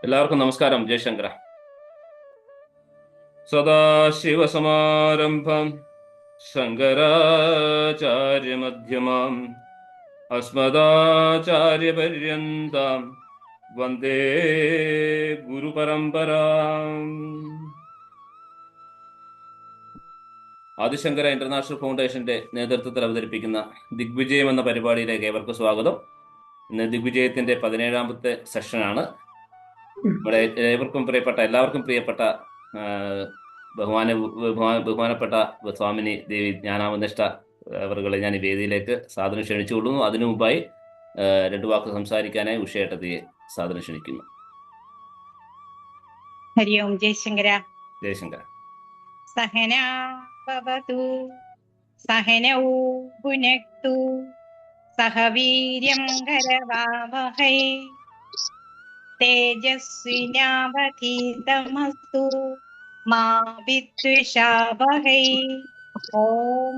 എല്ലാവർക്കും നമസ്കാരം. ജയശങ്കര. സദാശിവസമാരംഭം ശങ്കരാചാര്യമധ്യമാം അസ്മദാചാര്യപര്യന്താം വന്ദേ ഗുരുപരമ്പരാം. ആദിശങ്കര ഇന്റർനാഷണൽ ഫൗണ്ടേഷന്റെ നേതൃത്വത്തിൽ അവതരിപ്പിക്കുന്ന ദിഗ്വിജയം എന്ന പരിപാടിയിലേക്ക് ഏവർക്കും സ്വാഗതം. ഇന്ന് ദിഗ്വിജയത്തിന്റെ 17ാമത്തെ സെഷനാണ്. ഇവിടെ എല്ലാവർക്കും പ്രിയപ്പെട്ട ബഹുമാനപ്പെട്ട സ്വാമിനി ദേവി ജ്ഞാനാമനിഷ്ഠ അവരുകളെ ഞാൻ ഈ വേദിയിലേക്ക് സാധനം ക്ഷണിച്ചുകൊള്ളുന്നു. അതിനു മുമ്പായി രണ്ടു വാക്ക് സംസാരിക്കാനായി ഉഷയേട്ടത്തിയെ സാധനം ക്ഷണിക്കുന്നു. ഹരി ഓം. ജയശങ്കര. ജയശങ്കര. സഹനാവതു സഹനൗ ഭുനക്തു സഹ വീര്യം കരവാവഹൈ തേജസ്വിനാവധീതമസ്തു മാ വിദ്വിഷാവഹൈ. ഓം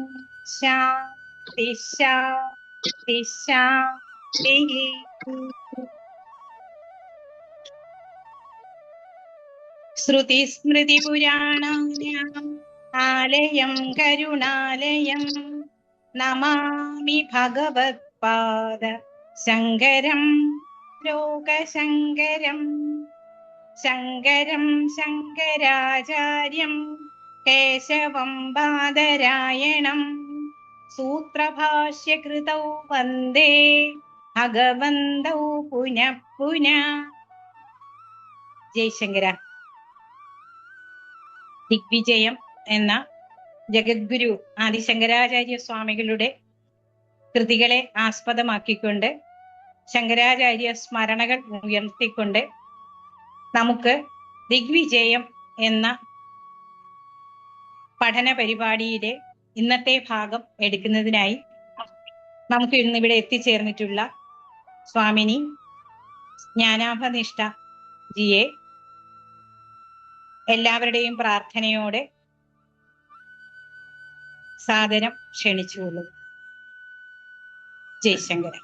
ശാന്തി ശാന്തി ശാന്തി. ശ്രുതിസ്മൃതിപുരാണാനാം ആലയം കരുണാലയം നമാമി ഭഗവത്പാദ ശങ്കരം ലോകശങ്കരം. ശങ്കരം ശങ്കരാചാര്യം കേശവം ബാദരായണം സൂത്രഭാഷ്യകൃതൗ വന്ദേ ഭഗവന്തൗ പുനഃ പുനഃ. ജയശങ്കര. ദിഗ്വിജയം എന്ന ജഗദ്ഗുരു ആദിശങ്കരാചാര്യ സ്വാമികളുടെ കൃതികളെ ആസ്പദമാക്കിക്കൊണ്ട് ശങ്കരാചാര്യ സ്മരണകൾ ഉയർത്തിക്കൊണ്ട് നമുക്ക് ദിഗ്വിജയം എന്ന പഠന പരിപാടിയിലെ ഇന്നത്തെ ഭാഗം എടുക്കുന്നതിനായി നമുക്ക് ഇന്നിവിടെ എത്തിച്ചേർന്നിട്ടുള്ള സ്വാമിനി ജ്ഞാനാഭനിഷ്ഠ ജിയെ എല്ലാവരുടെയും പ്രാർത്ഥനയോടെ സാദരം ക്ഷണിച്ചുകൊള്ളു. ജയശങ്കര.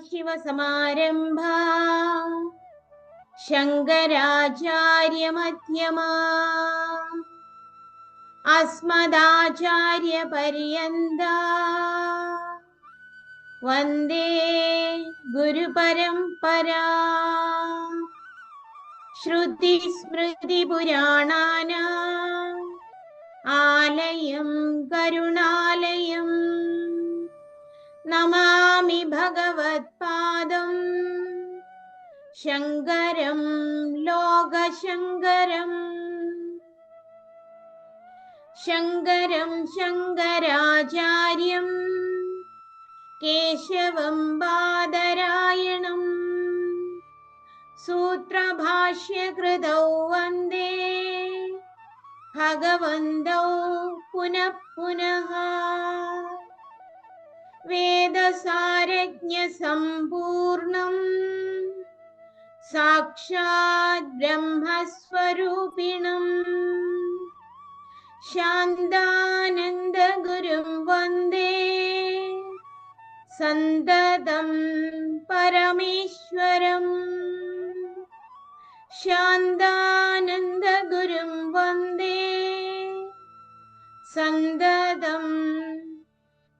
സദാശിവസമാരംഭാ ശങ്കരാചാര്യമധ്യമാ അസ്മദാചാര്യപര്യന്താ വന്ദേ ഗുരുപരമ്പരാ. ശ്രുതിസ്മൃതിപുരാണാനാം ആലയം കരുണാലയം നമാമി ഭഗവത്പാദം ശങ്കരം ലോകശങ്കരം. ശങ്കരം ശങ്കരാചാര്യം കേശവം ബാദരായണം സൂത്രഭാഷ്യകൃതൗ വന്ദേ ഭഗവന്തൗ പുനഃ പുനഃ. വേദസാരജ്ഞസമ്പൂർണം സാക്ഷാത് ബ്രഹ്മസ്വരൂപിണം ശാന്താനന്ദഗുരും വന്ദേ സന്തതം പരമേശ്വരം. ശാന്താനന്ദഗുരും വന്ദേ സന്തതം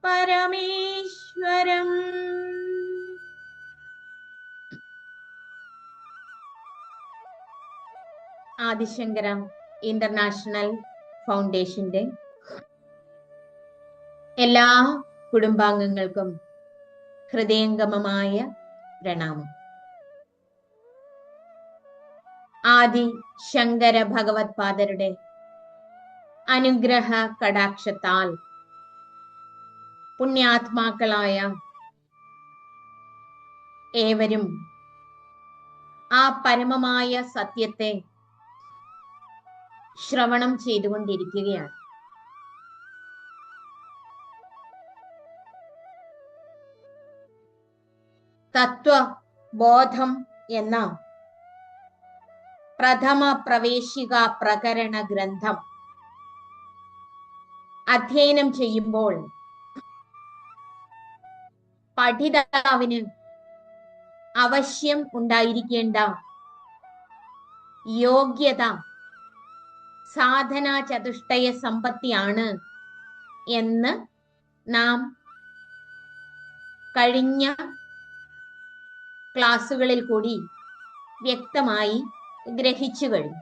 പരമേശ്വരം. ആദിശങ്കര ഇന്റർനാഷണൽ ഫൗണ്ടേഷന്റെ എല്ലാ കുടുംബാംഗങ്ങൾക്കും ഹൃദയംഗമമായ പ്രണാമം. ആദി ശങ്കര ഭഗവത് പാദരുടെ അനുഗ്രഹ കടാക്ഷത്താൽ പുണ്യാത്മാക്കളായ ഏവരും ആ പരമമായ സത്യത്തെ ശ്രവണം ചെയ്തുകൊണ്ടിരിക്കുകയാണ്. തത്വബോധം എന്ന പ്രഥമ പ്രവേശിക പ്രകരണ ഗ്രന്ഥം അധ്യയനം ചെയ്യുമ്പോൾ പഠിതാവിന് അവശ്യം ഉണ്ടായിരിക്കേണ്ട യോഗ്യത സാധനാ ചതുഷ്ടയ സമ്പത്തിയാണ് എന്ന് നാം കഴിഞ്ഞ ക്ലാസ്സുകളിൽ കൂടി വ്യക്തമായി ഗ്രഹിച്ചു കഴിഞ്ഞു.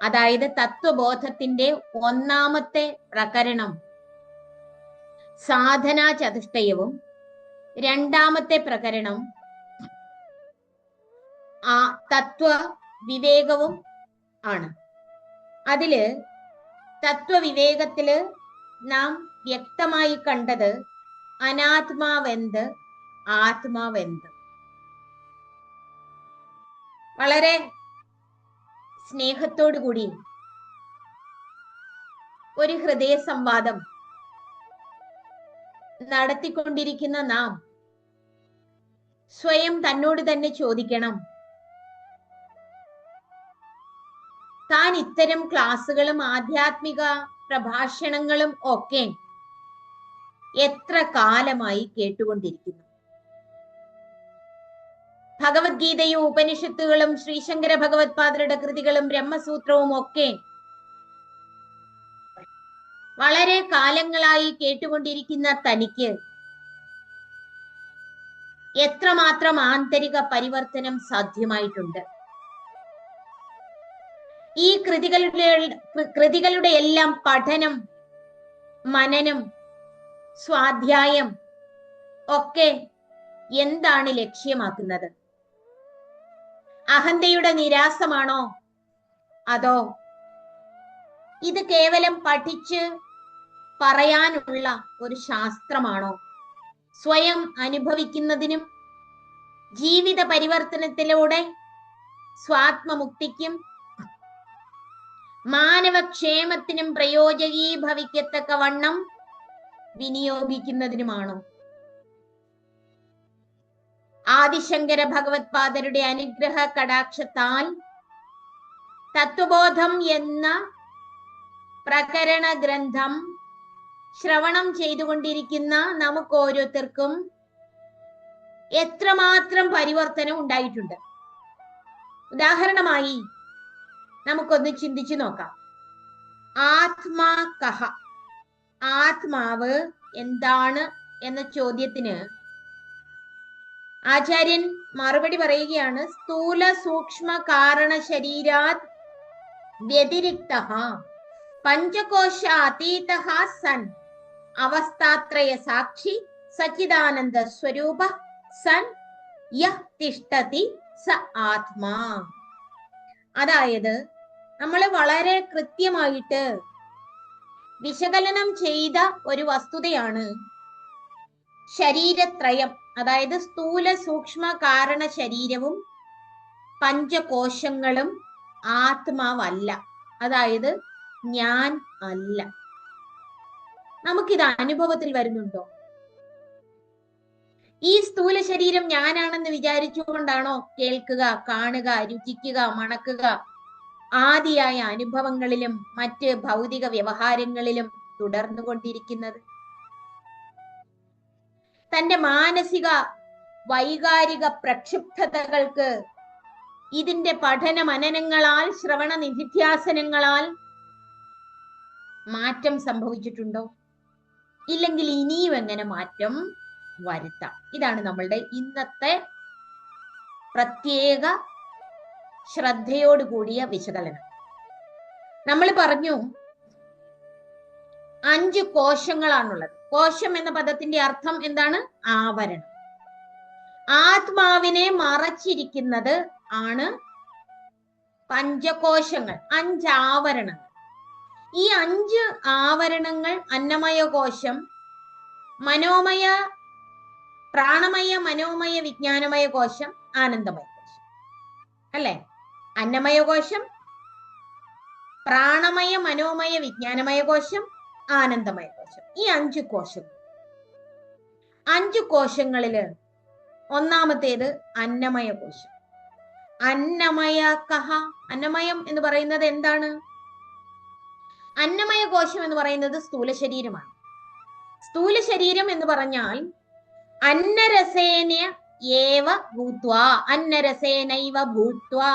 അതായത് തത്വബോധത്തിന്റെ ഒന്നാമത്തെ പ്രകരണം സാധനാ ചതുഷ്ടയവും രണ്ടാമത്തെ പ്രകരണം ആ തത്വ വിവേകവും ആണ്. അതില് തത്വവിവേകത്തില് നാം വ്യക്തമായി കണ്ടത് അനാത്മാവെന്ത് ആത്മാവെന്ത്. വളരെ സ്നേഹത്തോടു കൂടി ഒരു ഹൃദയ സംവാദം നടത്തിക്കൊണ്ടിരിക്കുന്ന നാം സ്വയം തന്നോട് തന്നെ ചോദിക്കണം, താൻ ഇത്തരം ക്ലാസ്സുകളും ആധ്യാത്മിക പ്രഭാഷണങ്ങളും ഒക്കെ എത്ര കാലമായി കേട്ടുകൊണ്ടിരിക്കുന്നു? ഭഗവത്ഗീതയും ഉപനിഷത്തുകളും ശ്രീശങ്കര ഭഗവത് പാദരുടെ കൃതികളും ബ്രഹ്മസൂത്രവും ഒക്കെ വളരെ കാലങ്ങളായി കേട്ടുകൊണ്ടിരിക്കുന്ന തനിക്ക് എത്രമാത്രം ആന്തരിക പരിവർത്തനം സാധ്യമായിട്ടുണ്ട്? ഈ കൃതികളുടെ എല്ലാം പഠനം, മനനം, സ്വാധ്യായം ഒക്കെ എന്താണ് ലക്ഷ്യമാക്കുന്നത്? അഹന്തയുടെ നിരാസമാണോ? അതോ ഇത് കേവലം പഠിച്ച് പറയാനുള്ള ഒരു ശാസ്ത്രമാണോ? സ്വയം അനുഭവിക്കുന്നതിനും ജീവിത പരിവർത്തനത്തിലൂടെ സ്വാത്മമുക്തിക്കും മാനവക്ഷേമത്തിനും പ്രയോജകീഭവിക്കത്തക്കവണ്ണം വിനിയോഗിക്കുന്നതിനുമാണോ? ആദിശങ്കര ഭഗവത് പാദരുടെ അനുഗ്രഹ കടാക്ഷത്താൽ തത്വബോധം എന്ന പ്രകരണ ഗ്രന്ഥം ശ്രവണം ചെയ്തുകൊണ്ടിരിക്കുന്ന നമുക്ക് ഓരോരുത്തർക്കും എത്രമാത്രം പരിവർത്തനം ഉണ്ടായിട്ടുണ്ട്? ഉദാഹരണമായി നമുക്കൊന്ന് ചിന്തിച്ചു നോക്കാം. ആത്മാ കഹ, ആത്മാവ് എന്താണ് എന്ന ചോദ്യത്തിന് ആചാര്യൻ മറുപടി പറയുകയാണ്, സ്ഥൂല സൂക്ഷ്മ കാരണ ശരീരാത് വ്യതിരിക്ത പഞ്ചകോശ അതീത സൻ അവസ്ഥാത്രയ സാക്ഷി സച്ചിദാനന്ദ സ്വരൂപ സൻ യഃ തിഷ്ഠതി സ ആത്മാ. അതായത് നമ്മൾ വളരെ കൃത്യമായിട്ട് വിശകലനം ചെയ്ത ഒരു വസ്തുതയാണ് ശരീരത്രയം. അതായത് സ്ഥൂല സൂക്ഷ്മ കാരണ ശരീരവും പഞ്ചകോശങ്ങളും ആത്മാവല്ല, അതായത് ഞാൻ അല്ല. നമുക്കിത് അനുഭവത്തിൽ വരുന്നുണ്ടോ? ഈ സ്ഥൂല ശരീരം ഞാനാണെന്ന് വിചാരിച്ചുകൊണ്ടാണോ കേൾക്കുക, കാണുക, രുചിക്കുക, മണക്കുക ആദിയായ അനുഭവങ്ങളിലും മറ്റ് ഭൗതിക വ്യവഹാരങ്ങളിലും തുടർന്നുകൊണ്ടിരിക്കുന്നത്? തന്റെ മാനസിക വൈകാരിക പ്രക്ഷുബ്ധതകൾക്ക് ഇതിന്റെ പഠന മനനങ്ങളാൽ ശ്രവണ നിധിധ്യാസനങ്ങളാൽ മാറ്റം സംഭവിച്ചിട്ടുണ്ടോ? ഇല്ലെങ്കിൽ ഇനിയും എങ്ങനെ മാറ്റം വരുത്താം? ഇതാണ് നമ്മളുടെ ഇന്നത്തെ പ്രത്യേക ശ്രദ്ധയോട് കൂടിയ വിശകലനം. നമ്മൾ പറഞ്ഞു 5 കോശങ്ങളാണുള്ളത്. കോശം എന്ന പദത്തിന്റെ അർത്ഥം എന്താണ്? ആവരണം. ആത്മാവിനെ മറച്ചിരിക്കുന്നത് ആണ് പഞ്ചകോശങ്ങൾ, 5 ആവരണങ്ങൾ. ഈ 5 ആവരണങ്ങൾ അന്നമയ കോശം, മനോമയ, പ്രാണമയ, മനോമയ, വിജ്ഞാനമയ കോശം, ആനന്ദമയ കോശം. അല്ലെ? അന്നമയ കോശം, പ്രാണമയ, മനോമയ, വിജ്ഞാനമയ കോശം, ആനന്ദമയ കോശം. ഈ 5 കോശം. 5 കോശങ്ങളില് ഒന്നാമത്തേത് അന്നമയ കോശം. അന്നമയ കഹ. അന്നമയം എന്ന് പറയുന്നത് എന്താണ്? അന്നമയ കോശം എന്ന് പറയുന്നത് സ്ഥൂല ശരീരമാണ്. സ്ഥൂല ശരീരം എന്ന് പറഞ്ഞാൽ അന്നരസേന ഏവ ഭൂത്വാ, അന്നരസേനൈവ ഭൂത്വാ,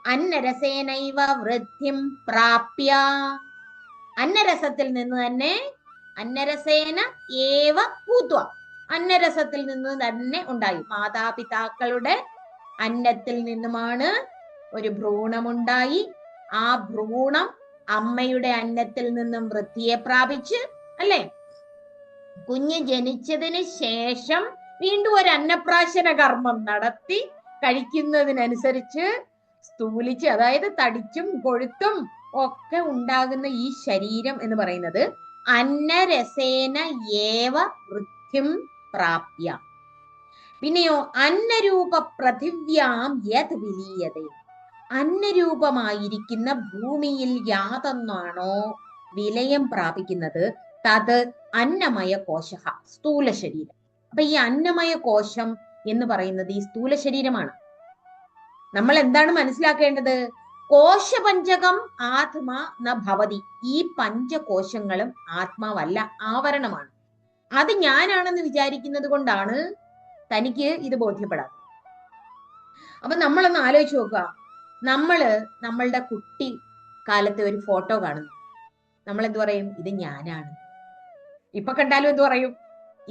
അന്നരസേനൈവ വൃദ്ധിം പ്രാപ്യ. അന്നരസത്തിൽ നിന്ന് തന്നെ, അന്നരസേന ഏവ ഭൂത്വാ, അന്നരസത്തിൽ നിന്ന് തന്നെ ഉണ്ടായി. മാതാപിതാക്കളുടെ അന്നത്തിൽ നിന്നുമാണ് ഒരു ഭ്രൂണമുണ്ടായി. ആ ഭ്രൂണം അമ്മയുടെ അന്നത്തിൽ നിന്നും വൃദ്ധിയെ പ്രാപിച്ച്, അല്ലെ, കുഞ്ഞ് ജനിച്ചതിന് ശേഷം വീണ്ടും ഒരു അന്നപ്രാശന കർമ്മം നടത്തി കഴിക്കുന്നതിനനുസരിച്ച് സ്ഥൂലിച്ച്, അതായത് തടിച്ചും കൊഴുത്തും ഒക്കെ ഉണ്ടാകുന്ന ഈ ശരീരം എന്ന് പറയുന്നത് അന്നരസേന ഏവ വൃദ്ധിം പ്രാപ്യ. പിന്നെയോ അന്നരൂപ പൃഥിവ്യാം യത് വിലീയതേ. അന്നരൂപമായിരിക്കുന്ന ഭൂമിയിൽ യാതൊന്നാണോ വിലയം പ്രാപിക്കുന്നത്, തത് അന്നമയ കോശ, സ്ഥൂല ശരീരം. അപ്പൊ ഈ അന്നമയ കോശം എന്ന് പറയുന്നത് ഈ സ്ഥൂല ശരീരമാണ്. നമ്മൾ എന്താണ് മനസ്സിലാക്കേണ്ടത്? കോശപഞ്ചകം ആത്മാ ന ഭവതി. ഈ പഞ്ചകോശങ്ങളും ആത്മാവല്ല, ആവരണമാണ്. അത് ഞാനാണെന്ന് വിചാരിക്കുന്നത് കൊണ്ടാണ് തനിക്ക് ഇത് ബോധ്യപ്പെടാം. അപ്പൊ നമ്മളൊന്ന് ആലോചിച്ച് നോക്കുക. നമ്മളുടെ കുട്ടി കാലത്തെ ഒരു ഫോട്ടോ കാണുന്നു. നമ്മൾ എന്ത് പറയും? ഇത് ഞാനാണ്. ഇപ്പൊ കണ്ടാലും എന്ത് പറയും?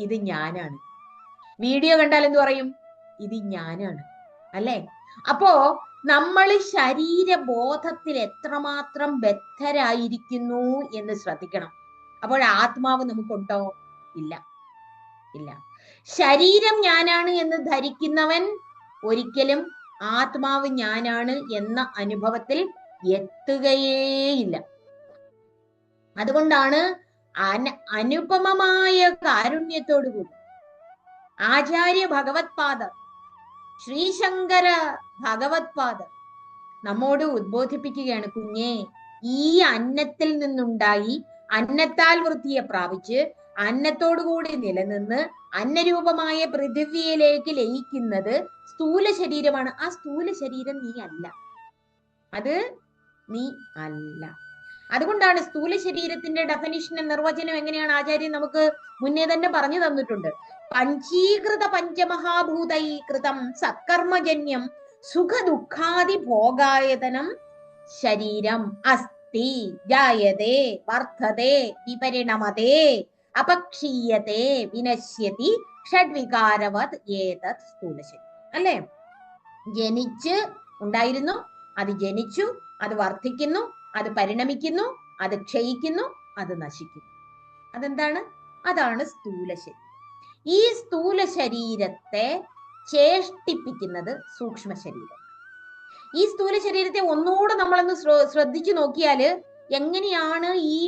ഇത് ഞാനാണ്. വീഡിയോ കണ്ടാൽ എന്ത് പറയും? ഇത് ഞാനാണ്. അല്ലെ? അപ്പോ നമ്മൾ ശരീരബോധത്തിൽ എത്രമാത്രം ബദ്ധരായിരിക്കുന്നു എന്ന് ശ്രദ്ധിക്കണം. അപ്പോൾ ആത്മാവ് നമുക്കുണ്ടോ? ഇല്ല, ഇല്ല. ശരീരം ഞാനാണ് എന്ന് ധരിക്കുന്നവൻ ഒരിക്കലും ആത്മാവ് ഞാനാണ് എന്ന അനുഭവത്തിൽ എത്തുകയേയില്ല. അതുകൊണ്ടാണ് അനുപമമായ കാരുണ്യത്തോടുകൂടി ആചാര്യ ഭഗവത്പാദർ, ശ്രീശങ്കര ഭഗവത്പാദർ നമ്മോട് ഉദ്ബോധിപ്പിക്കുകയാണ്, കുഞ്ഞേ, ഈ അന്നത്തിൽ നിന്നുണ്ടായി അന്നത്താൽ വൃത്തിയെ പ്രാപിച്ച് അന്നത്തോടുകൂടി നിലനിന്ന് അന്നരൂപമായ പൃഥിവിയിലേക്ക് ലയിക്കുന്നത് സ്ഥൂല ശരീരമാണ്. ആ സ്ഥൂല ശരീരം നീ അല്ല, അത് നീ അല്ല. അതുകൊണ്ടാണ് സ്ഥൂല ശരീരത്തിന്റെ ഡെഫിനിഷൻ, നിർവചനം എങ്ങനെയാണ് ആചാര്യൻ നമുക്ക് മുന്നേ തന്നെ പറഞ്ഞു തന്നിട്ടുണ്ട്. പഞ്ചീകൃത പഞ്ചമഹാഭൂതൈകൃതം സത്കർമ്മജന്യം സുഖ ദുഃഖാദി ഭോഗായതനം ശരീരം അസ്തി ജായതേ വർദ്ധതേ വിപരിണമതേ അപക്ഷീയതേ വിനശ്യതി ഷഡ്വികാരവത് ഏതത് സ്ഥൂലശരീരം. അല്ലേ? ജനിച്ച് ഉണ്ടായിരുന്നു, അത് ജനിച്ചു, അത് വർദ്ധിക്കുന്നു, അത് പരിണമിക്കുന്നു, അത് ക്ഷയിക്കുന്നു, അത് നശിക്കുന്നു. അതെന്താണ്? അതാണ് സ്ഥൂല ശരീരം. ഈ സ്ഥൂല ശരീരത്തെ ചേഷ്ടിപ്പിക്കുന്നത് സൂക്ഷ്മ ശരീരം. ഈ സ്ഥൂല ശരീരത്തെ ഒന്നുകൂടെ നമ്മളൊന്ന് ശ്രദ്ധിച്ചു നോക്കിയാല് എങ്ങനെയാണ് ഈ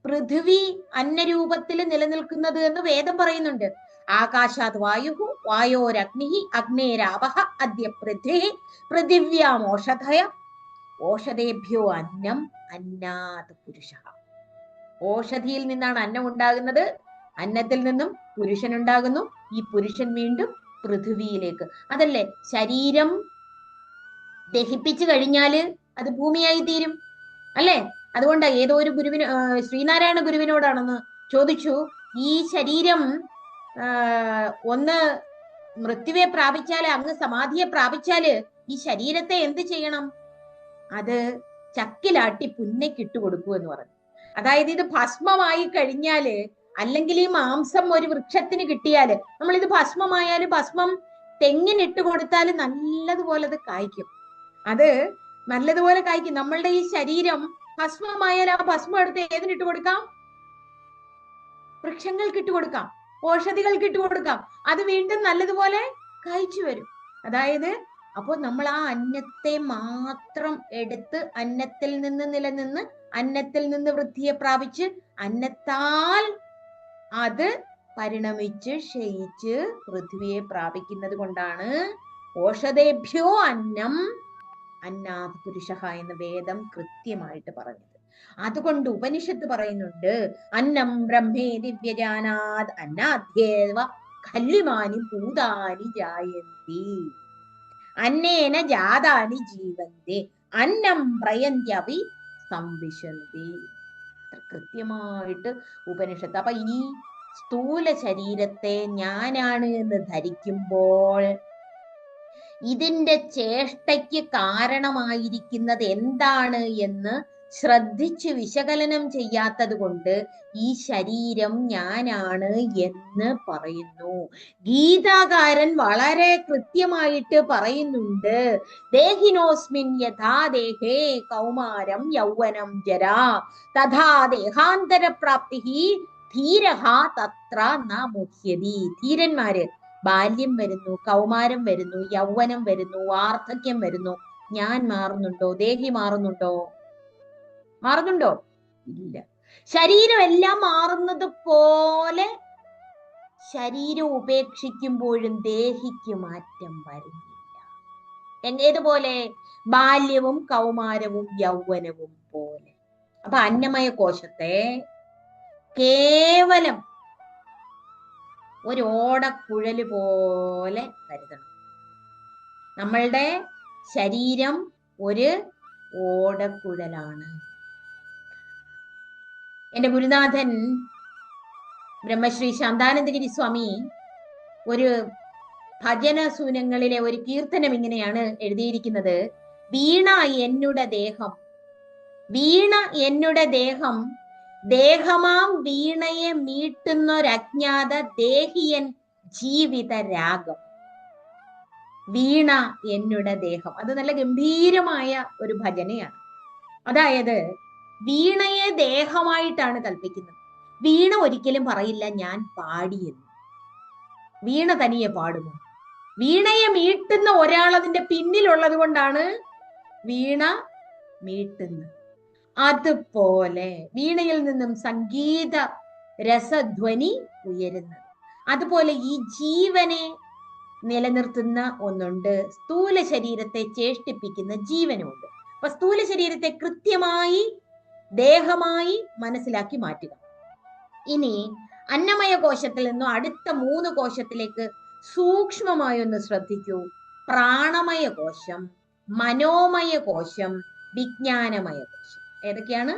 പൃഥിവി അന്നരൂപത്തിൽ നിലനിൽക്കുന്നത് എന്ന് വേദം പറയുന്നുണ്ട്. ആകാശാത് വായു, വായോരഗ്നി, അഗ്നേരാപഹ, അദ്യ പൃഥ്വി, പൃഥിവ്യാമോഷധയ, ഓഷധേഭ്യോ അന്നം, അന്നാത് പുരുഷ. ഓഷധിയിൽ നിന്നാണ് അന്നം ഉണ്ടാകുന്നത്, അന്നത്തിൽ നിന്നും പുരുഷൻ ഉണ്ടാകുന്നു, ഈ പുരുഷൻ വീണ്ടും പൃഥിവിയിലേക്ക്. അതല്ലേ ശരീരം ദഹിപ്പിച്ചു കഴിഞ്ഞാല് അത് ഭൂമിയായി തീരും, അല്ലേ? അതുകൊണ്ട് ഏതോ ഒരു ഗുരുവിന്, ശ്രീനാരായണ ഗുരുവിനോടാണെന്ന് ചോദിച്ചു, ഈ ശരീരം ഒന്ന് മൃത്യുവെ പ്രാപിച്ചാല്, അങ്ങ് സമാധിയെ പ്രാപിച്ചാല് ഈ ശരീരത്തെ എന്ത് ചെയ്യണം? അത് ചക്കിലാട്ടി പുന്നയ്ക്കിട്ട് കൊടുക്കൂ എന്ന് പറഞ്ഞു. അതായത് ഇത് ഭസ്മമായി കഴിഞ്ഞാല്, അല്ലെങ്കിൽ ഈ മാംസം ഒരു വൃക്ഷത്തിന് കിട്ടിയാല്, നമ്മൾ ഇത് ഭസ്മമായാല്, ഭസ്മം തെങ്ങിനിട്ട് കൊടുത്താൽ നല്ലതുപോലെ അത് കായ്ക്കും. അത് നല്ലതുപോലെ കായ്ക്കും. നമ്മളുടെ ഈ ശരീരം ഭസ്മമായാൽ ആ ഭസ്മം എടുത്ത് ഏതിനിട്ട് കൊടുക്കാം? വൃക്ഷങ്ങൾക്ക് ഇട്ട് കൊടുക്കാം, ഓഷധികൾക്ക് ഇട്ട് കൊടുക്കാം. അത് വീണ്ടും നല്ലതുപോലെ കഴിച്ചു വരും. അതായത് അപ്പോൾ നമ്മൾ ആ അന്നത്തെ മാത്രം എടുത്ത് അന്നത്തിൽ നിന്ന് നിലനിന്ന് അന്നത്തിൽ നിന്ന് വൃദ്ധിയെ പ്രാപിച്ച് അന്നത്താൽ അത് പരിണമിച്ച് ക്ഷയിച്ച് പൃഥ്വിയെ പ്രാപിക്കുന്നത് കൊണ്ടാണ് ഓഷധേഭ്യോ അന്നം അന്നാത് പുരുഷഃ എന്ന് വേദം കൃത്യമായിട്ട് പറഞ്ഞത്. അതുകൊണ്ട് ഉപനിഷത്ത് പറയുന്നുണ്ട്, അന്നം ബ്രഹ്മേ ദിവ്യജാനാത് അന്നാദ്യേവ ഖല്യമാനി ഭൂതാനി ജായന്തി അന്നേന ജാതാനി ജീവന്തി അന്നം പ്രയന്ത്യപി സംവിശന്തി. കൃത്യമായിട്ട് ഉപനിഷത്ത്. അപ്പൊ ഈ സ്ഥൂല ശരീരത്തെ ഞാനാണ് എന്ന് ധരിക്കുമ്പോൾ ഇതിന്റെ ചേഷ്ടയ്ക്ക് കാരണമായിരിക്കുന്നത് എന്താണ് എന്ന് ശ്രദ്ധിച്ച് വിശകലനം ചെയ്യാത്തത് കൊണ്ട് ഈ ശരീരം ഞാനാണ് എന്ന് പറയുന്നു. ഗീതാകാരൻ വളരെ കൃത്യമായിട്ട് പറയുന്നുണ്ട്, ദേഹിനോസ്മിൻ യഥാ ദേഹേ കൗമാരം യൗവനം ജരാ തഥാ ദേഹാന്തര പ്രാപ്തി ധീരഃ തത്ര ന മുഹ്യതി. ധീരന്മാര് ബാല്യം വരുന്നു, കൗമാരം വരുന്നു, യൗവനം വരുന്നു, വാർദ്ധക്യം വരുന്നു. ഞാൻ മാറുന്നുണ്ടോ? ദേഹി മാറുന്നുണ്ടോ? മാറുന്നുണ്ടോ? ഇല്ല. ശരീരം എല്ലാം മാറുന്നത് പോലെ ശരീരം ഉപേക്ഷിക്കുമ്പോഴും ദേഹിക്ക് മാറ്റം വരുന്നില്ല. ഏതുപോലെ? ബാല്യവും കൗമാരവും യൗവനവും പോലെ. അപ്പൊ അന്നമയ കോശത്തെ കേവലം ഒരു ഓടക്കുഴല് പോലെ കരുതണം. നമ്മളുടെ ശരീരം ഒരു ഓടക്കുഴലാണ്. എന്റെ ഗുരുനാഥൻ ബ്രഹ്മശ്രീ ശാന്താനന്ദഗിരി സ്വാമി ഒരു ഭജന സൂനങ്ങളിലെ ഒരു കീർത്തനം ഇങ്ങനെയാണ് എഴുതിയിരിക്കുന്നത്. വീണ എന്നുടെ ദേഹം, വീണ എന്നുടെ ദേഹം, ദേഹമാം വീണയെ മീട്ടുന്നൊരജ്ഞാത ദേഹിയൻ ജീവിത രാഗം. വീണ എന്നുടെ ദേഹം, അത് നല്ല ഗംഭീരമായ ഒരു ഭജനയാണ്. അതായത് വീണയെ ദേഹമായിട്ടാണ് കൽപ്പിക്കുന്നത്. വീണ ഒരിക്കലും പറയില്ല ഞാൻ പാടിയെന്ന്. വീണ തനിയെ പാടുമോ? വീണയെ മീട്ടുന്ന ഒരാൾ അതിന്റെ പിന്നിലുള്ളത് കൊണ്ടാണ് വീണ മീട്ടുന്നത്. അതുപോലെ വീണയിൽ നിന്നും സംഗീത രസധ്വനി ഉയരുന്നത്. അതുപോലെ ഈ ജീവനെ നിലനിർത്തുന്ന ഒന്നുണ്ട്, സ്ഥൂല ശരീരത്തെ ചേഷ്ടിപ്പിക്കുന്ന ജീവനുണ്ട്. അപ്പൊ സ്ഥൂല ശരീരത്തെ കൃത്യമായി ദേഹമായി മനസ്സിലാക്കി മാറ്റുക. ഇനി അന്നമയ കോശത്തിൽ നിന്നും അടുത്ത 3 കോശത്തിലേക്ക് സൂക്ഷ്മമായി ഒന്ന് ശ്രദ്ധിക്കൂ. പ്രാണമയ കോശം, മനോമയ കോശം, വിജ്ഞാനമയ കോശം. ഏതൊക്കെയാണ്?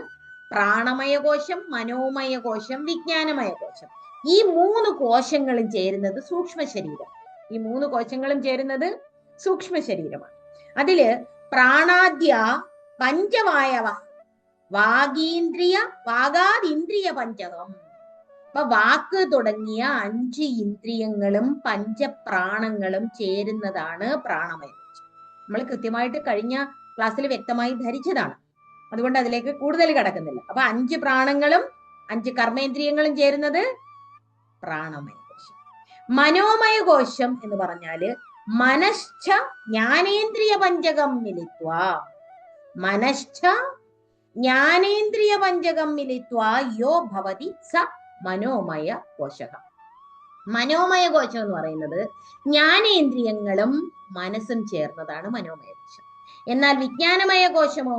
പ്രാണമയ കോശം, മനോമയ കോശം, വിജ്ഞാനമയ കോശം. ഈ 3 കോശങ്ങളും ചേരുന്നത് സൂക്ഷ്മ ശരീരം. ഈ 3 കോശങ്ങളും ചേരുന്നത് സൂക്ഷ്മ ശരീരമാണ്. അതില് പ്രാണാദ്യ പഞ്ചവായവ വാഗാദിന്ദ്രിയ പഞ്ചകം. അപ്പൊ വാക്ക് തുടങ്ങിയ 5 ഇന്ദ്രിയങ്ങളും പഞ്ചപ്രാണങ്ങളും ചേരുന്നതാണ് പ്രാണമയ കോശം. നമ്മൾ കൃത്യമായിട്ട് കഴിഞ്ഞ ക്ലാസ്സിൽ വ്യക്തമായി ധരിച്ചതാണ്, അതുകൊണ്ട് അതിലേക്ക് കൂടുതൽ കടക്കുന്നില്ല. അപ്പൊ 5 പ്രാണങ്ങളും 5 കർമ്മേന്ദ്രിയങ്ങളും ചേരുന്നത് പ്രാണമയ കോശം. മനോമയ കോശം എന്ന് പറഞ്ഞാല് മനശ്ച ജ്ഞാനേന്ദ്രിയ പഞ്ചകം മിലിത്വ, മനശ്ച ജ്ഞാനേന്ദ്രിയ പഞ്ചകം മിലിത്വ യോ ഭവതി സ മനോമയ കോശഃ. മനോമയ കോശം എന്ന് പറയുന്നത് ജ്ഞാനേന്ദ്രിയങ്ങളും മനസ്സും ചേർന്നതാണ് മനോമയ കോശം. എന്നാൽ വിജ്ഞാനമയ കോശമോ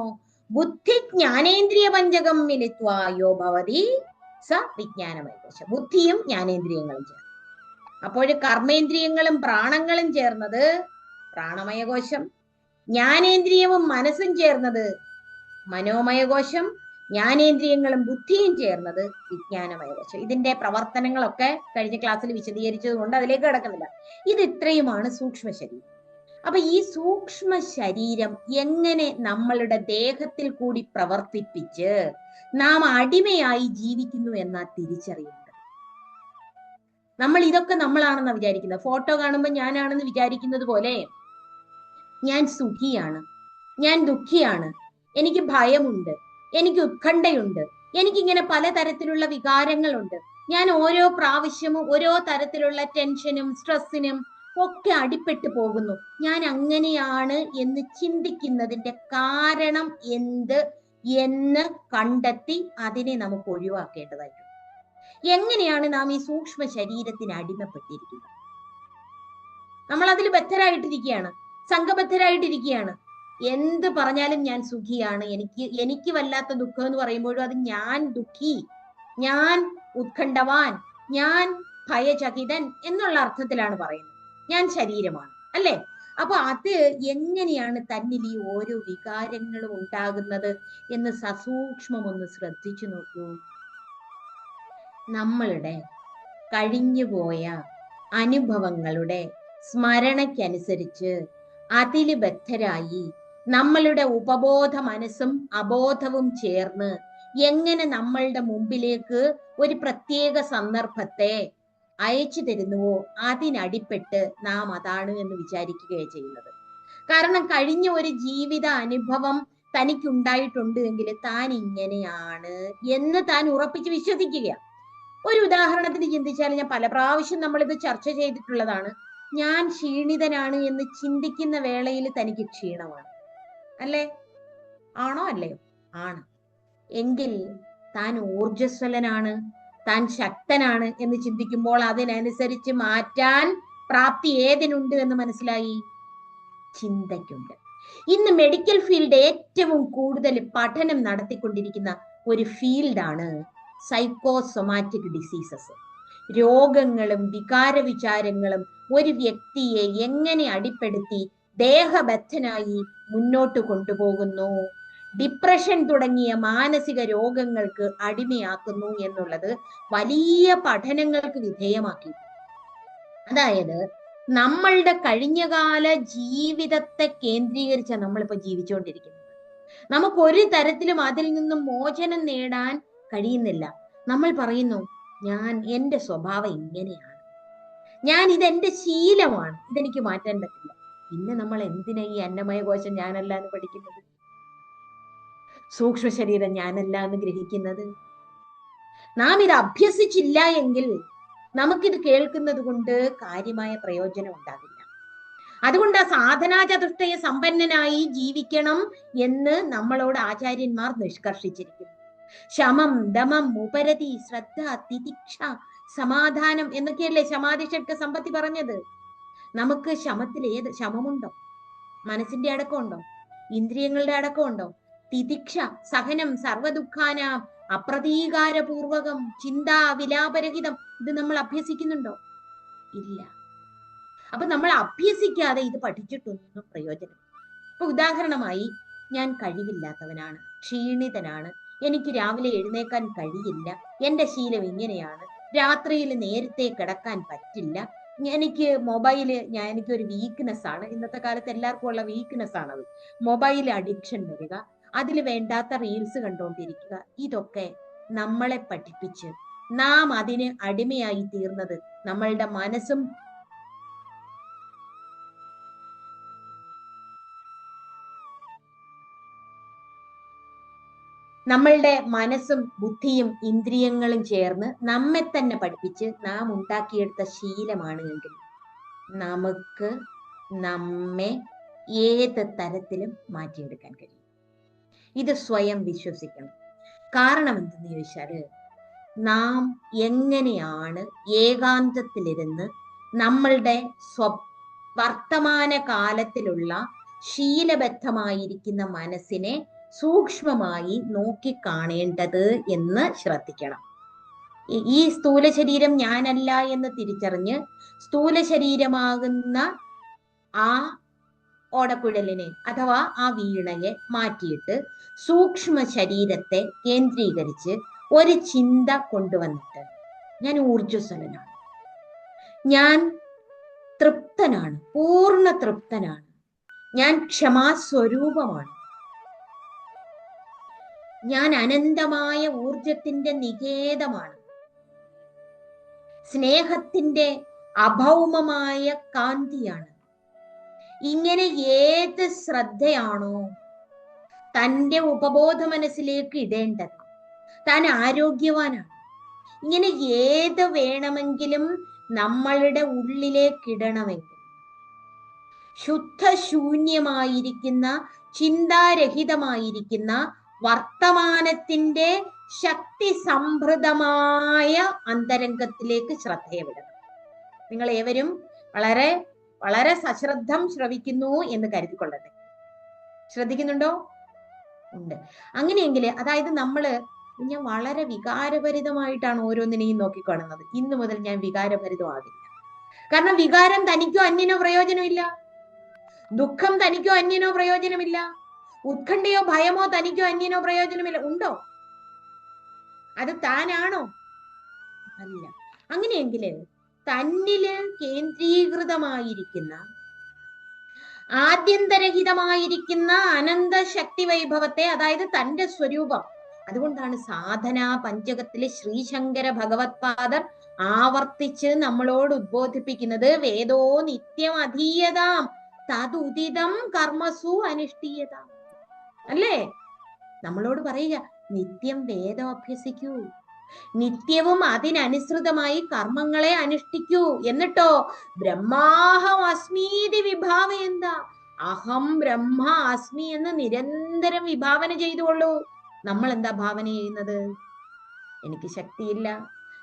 ബുദ്ധി ജ്ഞാനേന്ദ്രിയ പഞ്ചകം മിലിത്വ യോ ഭവതി സ വിജ്ഞാനമയ കോശം. ബുദ്ധിയും ജ്ഞാനേന്ദ്രിയങ്ങളും ചേർന്ന്, അപ്പോൾ കർമ്മേന്ദ്രിയങ്ങളും പ്രാണങ്ങളും ചേർന്നത് പ്രാണമയ കോശം, ജ്ഞാനേന്ദ്രിയവും മനസ്സും ചേർന്നത് മനോമയ കോശം, ജ്ഞാനേന്ദ്രിയങ്ങളും ബുദ്ധിയും ചേർന്നത് വിജ്ഞാനമയ കോശം. ഇതിന്റെ പ്രവർത്തനങ്ങളൊക്കെ കഴിഞ്ഞ ക്ലാസ്സിൽ വിശദീകരിച്ചത് കൊണ്ട് അതിലേക്ക് കിടക്കുന്നില്ല. ഇത് ഇത്രയുമാണ് സൂക്ഷ്മ ശരീരം. അപ്പൊ ഈ സൂക്ഷ്മ ശരീരം എങ്ങനെ നമ്മളുടെ ദേഹത്തിൽ കൂടി പ്രവർത്തിപ്പിച്ച് നാം അടിമയായി ജീവിക്കുന്നു എന്നാ തിരിച്ചറിയുന്നത്. നമ്മൾ ഇതൊക്കെ നമ്മളാണെന്നാ വിചാരിക്കുന്നത്. ഫോട്ടോ കാണുമ്പോൾ ഞാനാണെന്ന് വിചാരിക്കുന്നത് പോലെ ഞാൻ സുഖിയാണ്, ഞാൻ ദുഃഖിയാണ്, എനിക്ക് ഭയമുണ്ട്, എനിക്ക് ഉത്കണ്ഠയുണ്ട്, എനിക്കിങ്ങനെ പലതരത്തിലുള്ള വികാരങ്ങളുണ്ട്. ഞാൻ ഓരോ പ്രാവശ്യവും ഓരോ തരത്തിലുള്ള ടെൻഷനും സ്ട്രെസ്സിനും ഒക്കെ അടിപ്പെട്ടു പോകുന്നു. ഞാൻ അങ്ങനെയാണ് എന്ന് ചിന്തിക്കുന്നതിന്റെ കാരണം എന്ത് എന്ന് കണ്ടെത്തി അതിനെ നമുക്ക് ഒഴിവാക്കേണ്ടതായിട്ടുണ്ട്. എങ്ങനെയാണ് നാം ഈ സൂക്ഷ്മ ശരീരത്തിന് അടിമപ്പെട്ടിരിക്കുന്നത്? നമ്മൾ അതിൽ ബദ്ധരായിട്ടിരിക്കുകയാണ്, സംഘബദ്ധരായിട്ടിരിക്കുകയാണ്. എന്ത് പറഞ്ഞാലും ഞാൻ സുഖിയാണ്, എനിക്ക് വല്ലാത്ത ദുഃഖം എന്ന് പറയുമ്പോഴും അത് ഞാൻ ദുഃഖി, ഞാൻ ഉത്കണ്ഠവാൻ, ഞാൻ ഭയചകിതൻ എന്നുള്ള അർത്ഥത്തിലാണ് പറയുന്നത്. ഞാൻ ശരീരമാണ്, അല്ലേ? അപ്പൊ അത് എങ്ങനെയാണ് തന്നിൽ ഈ ഓരോ വികാരങ്ങളും ഉണ്ടാകുന്നത് എന്ന് സസൂക്ഷ്മം ഒന്ന് ശ്രദ്ധിച്ചു നോക്കൂ. നമ്മളുടെ കഴിഞ്ഞുപോയ അനുഭവങ്ങളുടെ സ്മരണയ്ക്കനുസരിച്ച് അതില് ബദ്ധരായി നമ്മളുടെ ഉപബോധ മനസ്സും അബോധവും ചേർന്ന് എങ്ങനെ നമ്മളുടെ മുമ്പിലേക്ക് ഒരു പ്രത്യേക സന്ദർഭത്തെ അയച്ചു തരുന്നുവോ അതിനടിപ്പെട്ട് നാം അതാണ് എന്ന് വിചാരിക്കുകയാണ് ചെയ്യുന്നത്. കാരണം കഴിഞ്ഞ ഒരു ജീവിത അനുഭവം തനിക്കുണ്ടായിട്ടുണ്ട് എങ്കിൽ താൻ ഇങ്ങനെയാണ് എന്ന് താൻ ഉറപ്പിച്ച് വിശ്വസിക്കുക. ഒരു ഉദാഹരണത്തിന് ചിന്തിച്ചാൽ, ഞാൻ പല പ്രാവശ്യം നമ്മളിത് ചർച്ച ചെയ്തിട്ടുള്ളതാണ്, ഞാൻ ക്ഷീണിതനാണ് എന്ന് ചിന്തിക്കുന്ന വേളയിൽ തനിക്ക് ക്ഷീണമാണ്, അല്ലേ? ആണോ അല്ലയോ? ആണ്. എങ്കിൽ താൻ ഊർജ്ജസ്വലനാണ്, താൻ ശക്തനാണ് എന്ന് ചിന്തിക്കുമ്പോൾ അതിനനുസരിച്ച് മാറ്റാൻ പ്രാപ്തി ഏതിനുണ്ട് എന്ന് മനസ്സിലായി? ചിന്തയ്ക്കുണ്ട്. ഇന്ന് മെഡിക്കൽ ഫീൽഡ് ഏറ്റവും കൂടുതൽ പഠനം നടത്തിക്കൊണ്ടിരിക്കുന്ന ഒരു ഫീൽഡാണ് സൈക്കോസൊമാറ്റിക് ഡിസീസസ്. രോഗങ്ങളും വികാര വിചാരങ്ങളും ഒരു വ്യക്തിയെ എങ്ങനെ അടിപ്പെടുത്തി ദേഹബദ്ധനായി മുന്നോട്ട് കൊണ്ടുപോകുന്നു, ഡിപ്രഷൻ തുടങ്ങിയ മാനസിക രോഗങ്ങൾക്ക് അടിമയാക്കുന്നു എന്നുള്ളത് വലിയ പഠനങ്ങൾക്ക് വിധേയമാക്കി. അതായത് നമ്മളുടെ കഴിഞ്ഞകാല ജീവിതത്തെ കേന്ദ്രീകരിച്ച നമ്മളിപ്പോ ജീവിച്ചുകൊണ്ടിരിക്കുന്നത്. നമുക്ക് ഒരു തരത്തിലും അതിൽ നിന്നും മോചനം നേടാൻ കഴിയുന്നില്ല. നമ്മൾ പറയുന്നു, എന്റെ സ്വഭാവം ഇങ്ങനെയാണ്, ഇതെന്റെ ശീലമാണ്, ഇതെനിക്ക് മാറ്റാൻ പറ്റില്ല. പിന്നെ നമ്മൾ എന്തിനാ ഈ അന്നമയ കോശം ഞാനല്ല എന്ന് പഠിക്കുന്നത്, സൂക്ഷ്മ ശരീരം ഞാനല്ല എന്ന് ഗ്രഹിക്കുന്നത്? നാം ഇത് അഭ്യസിച്ചില്ല എങ്കിൽ നമുക്കിത് കേൾക്കുന്നത് കൊണ്ട് കാര്യമായ പ്രയോജനം ഉണ്ടാകില്ല. അതുകൊണ്ട് ആ സാധനാ ചതുഷ്ടയ സമ്പന്നനായി ജീവിക്കണം എന്ന് നമ്മളോട് ആചാര്യന്മാർ നിഷ്കർഷിച്ചിരിക്കുന്നു. ശമം, ദമം, ഉപരതി, ശ്രദ്ധ, തിതിക്ഷ, സമാധാനം എന്നൊക്കെയല്ലേ ശമാധി ഷഡ്ക സമ്പത്തി പറഞ്ഞത്. നമുക്ക് ശമത്തിൽ ഏത് ശമമുണ്ടോ? മനസ്സിന്റെ അടക്കമുണ്ടോ? ഇന്ദ്രിയങ്ങളുടെ അടക്കമുണ്ടോ? തിതിക്ഷ, സഹനം, സർവദുഃഖാനാം അപ്രതീകാരപൂർവകം, ചിന്താ വിലാപരഹിതം, ഇത് നമ്മൾ അഭ്യസിക്കുന്നുണ്ടോ? ഇല്ല. അപ്പൊ നമ്മൾ അഭ്യസിക്കാതെ ഇത് പഠിച്ചിട്ടൊന്നും പ്രയോജനം. ഇപ്പൊ ഉദാഹരണമായി, ഞാൻ കഴിവില്ലാത്തവനാണ്, ക്ഷീണിതനാണ്, എനിക്ക് രാവിലെ എഴുന്നേക്കാൻ കഴിയില്ല, എന്റെ ശീലം ഇങ്ങനെയാണ്, രാത്രിയിൽ നേരത്തെ കിടക്കാൻ പറ്റില്ല, എനിക്കൊരു വീക്ക്നെസ് ആണ്. ഇന്നത്തെ കാലത്ത് എല്ലാവർക്കും ഉള്ള വീക്ക്നെസ് ആണത്. മൊബൈൽ അഡിക്ഷൻ വരിക, അതിൽ വേണ്ടാത്ത റീൽസ് കണ്ടുകൊണ്ടിരിക്കുക. ഇതൊക്കെ നമ്മളെ പഠിപ്പിച്ച് നാം അതിന് അടിമയായി തീർന്നത് നമ്മളുടെ മനസ്സും ബുദ്ധിയും ഇന്ദ്രിയങ്ങളും ചേർന്ന് നമ്മെ തന്നെ പഠിപ്പിച്ച് നാം ഉണ്ടാക്കിയെടുത്ത ശീലമാണ് എങ്കിൽ നമുക്ക് നമ്മെ ഏത് തരത്തിലും മാറ്റിയെടുക്കാൻ കഴിയും. ഇത് സ്വയം വിശ്വസിക്കണം. കാരണം എന്തെന്ന് ചോദിച്ചാല്, നാം എങ്ങനെയാണ് ഏകാന്തത്തിലിരുന്ന് നമ്മളുടെ വർത്തമാന കാലത്തിലുള്ള ശീലബദ്ധമായിരിക്കുന്ന മനസ്സിനെ സൂക്ഷ്മമായി നോക്കിക്കാണേണ്ടത് എന്ന് ശ്രദ്ധിക്കണം. ഈ സ്ഥൂല ശരീരം ഞാനല്ല എന്ന് തിരിച്ചറിഞ്ഞ് സ്ഥൂല ശരീരമാകുന്ന ആ ഓടക്കുഴലിനെ അഥവാ ആ വീണയെ മാറ്റിയിട്ട് സൂക്ഷ്മ ശരീരത്തെ കേന്ദ്രീകരിച്ച് ഒരു ചിന്ത കൊണ്ടുവന്നിട്ട്, ഞാൻ ഊർജ്ജസ്വലനാണ്, ഞാൻ തൃപ്തനാണ്, പൂർണ്ണ തൃപ്തനാണ്, ഞാൻ ക്ഷമാസ്വരൂപമാണ്, ഞാൻ അനന്തമായ ഊർജത്തിന്റെ നികേതമാണ്, സ്നേഹത്തിന്റെ അഭൗമമായ കാന്തിയാണ്. ഇങ്ങനെ ഏത് ശ്രദ്ധയാണോ തൻ്റെ ഉപബോധ മനസ്സിലേക്ക് ഇടേണ്ടത്, താൻ ആരോഗ്യവാനാണ്, ഇങ്ങനെ ഏത് വേണമെങ്കിലും നമ്മളുടെ ഉള്ളിലേക്കിടണമെങ്കിൽ ശുദ്ധശൂന്യമായിരിക്കുന്ന ചിന്താരഹിതമായിരിക്കുന്ന വർത്തമാനത്തിന്റെ ശക്തി സംഭൃതമായ അന്തരംഗത്തിലേക്ക് ശ്രദ്ധയെ വിടണം. നിങ്ങൾ ഏവരും വളരെ വളരെ സശ്രദ്ധം ശ്രവിക്കുന്നു എന്ന് കരുതിക്കൊള്ളട്ടെ. ശ്രദ്ധിക്കുന്നുണ്ടോ? ഉണ്ട്. അങ്ങനെയെങ്കിൽ അതായത് ഞാൻ വളരെ വികാരഭരിതമായിട്ടാണ് ഓരോന്നിനെയും നോക്കിക്കാണുന്നത്. ഇന്നു മുതൽ ഞാൻ വികാരഭരിതമാകില്ല. കാരണം വികാരം തനിക്കോ അന്യനോ പ്രയോജനമില്ല. ദുഃഖം തനിക്കോ അന്യനോ പ്രയോജനമില്ല. ഉത്കണ്ഠയോ ഭയമോ തനിക്കോ അന്യനോ പ്രയോജനമില്ല. ഉണ്ടോ? അത് താനാണോ? അല്ല. അങ്ങനെയെങ്കില് തന്നില് കേന്ദ്രീകൃതമായിരിക്കുന്ന ആദ്യന്തരഹിതമായിരിക്കുന്ന അനന്ത ശക്തി വൈഭവത്തെ, അതായത് തന്റെ സ്വരൂപം, അതുകൊണ്ടാണ് സാധനാ പഞ്ചകത്തിലെ ശ്രീശങ്കര ഭഗവത്പാദർ ആവർത്തിച്ച് നമ്മളോട് ഉദ്ബോധിപ്പിക്കുന്നത് വേദോ നിത്യം അധീയതാം തതുദിതം കർമ്മസു അനുഷ്ഠീയതാം. അല്ലേ? നമ്മളോട് പറയുക, നിത്യം വേദം അഭ്യസിക്കൂ, നിത്യവും അതിനനുസൃതമായി കർമ്മങ്ങളെ അനുഷ്ഠിക്കൂ. എന്നിട്ടോ ബ്രഹ്മാഹം അസ്മീതി വിഭാവയന്ത, അഹം ബ്രഹ്മ അസ്മി എന്ന് നിരന്തരം വിഭാവന ചെയ്തുകൊള്ളൂ. നമ്മൾ എന്താ ഭാവന ചെയ്യുന്നത്? എനിക്ക് ശക്തിയില്ല,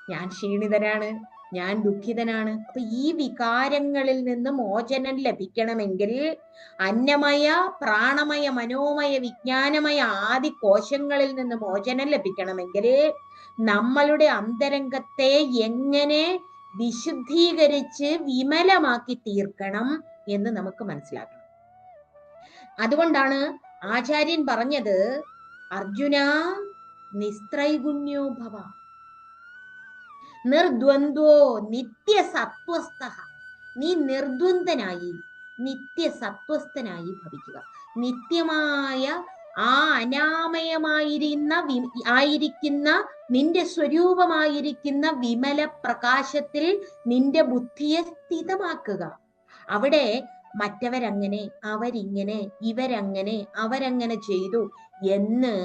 ഞാൻ ക്ഷീണിതനാണ്, ഞാൻ ദുഃഖിതനാണ്. അപ്പൊ ഈ വികാരങ്ങളിൽ നിന്ന് മോചനം ലഭിക്കണമെങ്കിൽ അന്നമയ പ്രാണമയ മനോമയ വിജ്ഞാനമയ ആദി കോശങ്ങളിൽ നിന്ന് മോചനം ലഭിക്കണമെങ്കിൽ നമ്മളുടെ അന്തരംഗത്തെ എങ്ങനെ വിശുദ്ധീകരിച്ച് വിമലമാക്കി തീർക്കണം എന്ന് നമുക്ക് മനസ്സിലാക്കണം. അതുകൊണ്ടാണ് ആചാര്യൻ പറഞ്ഞത്, അർജുന നിസ്ത്രൈഗുണ്യോ ഭവ നിർദ്വന്ദ്വോ നിത്യസത്വസ്ഥഃ. നീ നിർദ്വന്ദ്വനായി നിത്യസത്വസ്ഥനായി ഭവിക്കുക. നിത്യമായ ആ ആയിരിക്കുന്ന നിന്റെ സ്വരൂപമായിരിക്കുന്ന വിമല പ്രകാശത്തിൽ നിന്റെ ബുദ്ധിയെ സ്ഥിതമാക്കുക. അവിടെ മറ്റവരങ്ങനെ, അവരിങ്ങനെ, ഇവരങ്ങനെ, അവരങ്ങനെ ചെയ്തു എന്ന്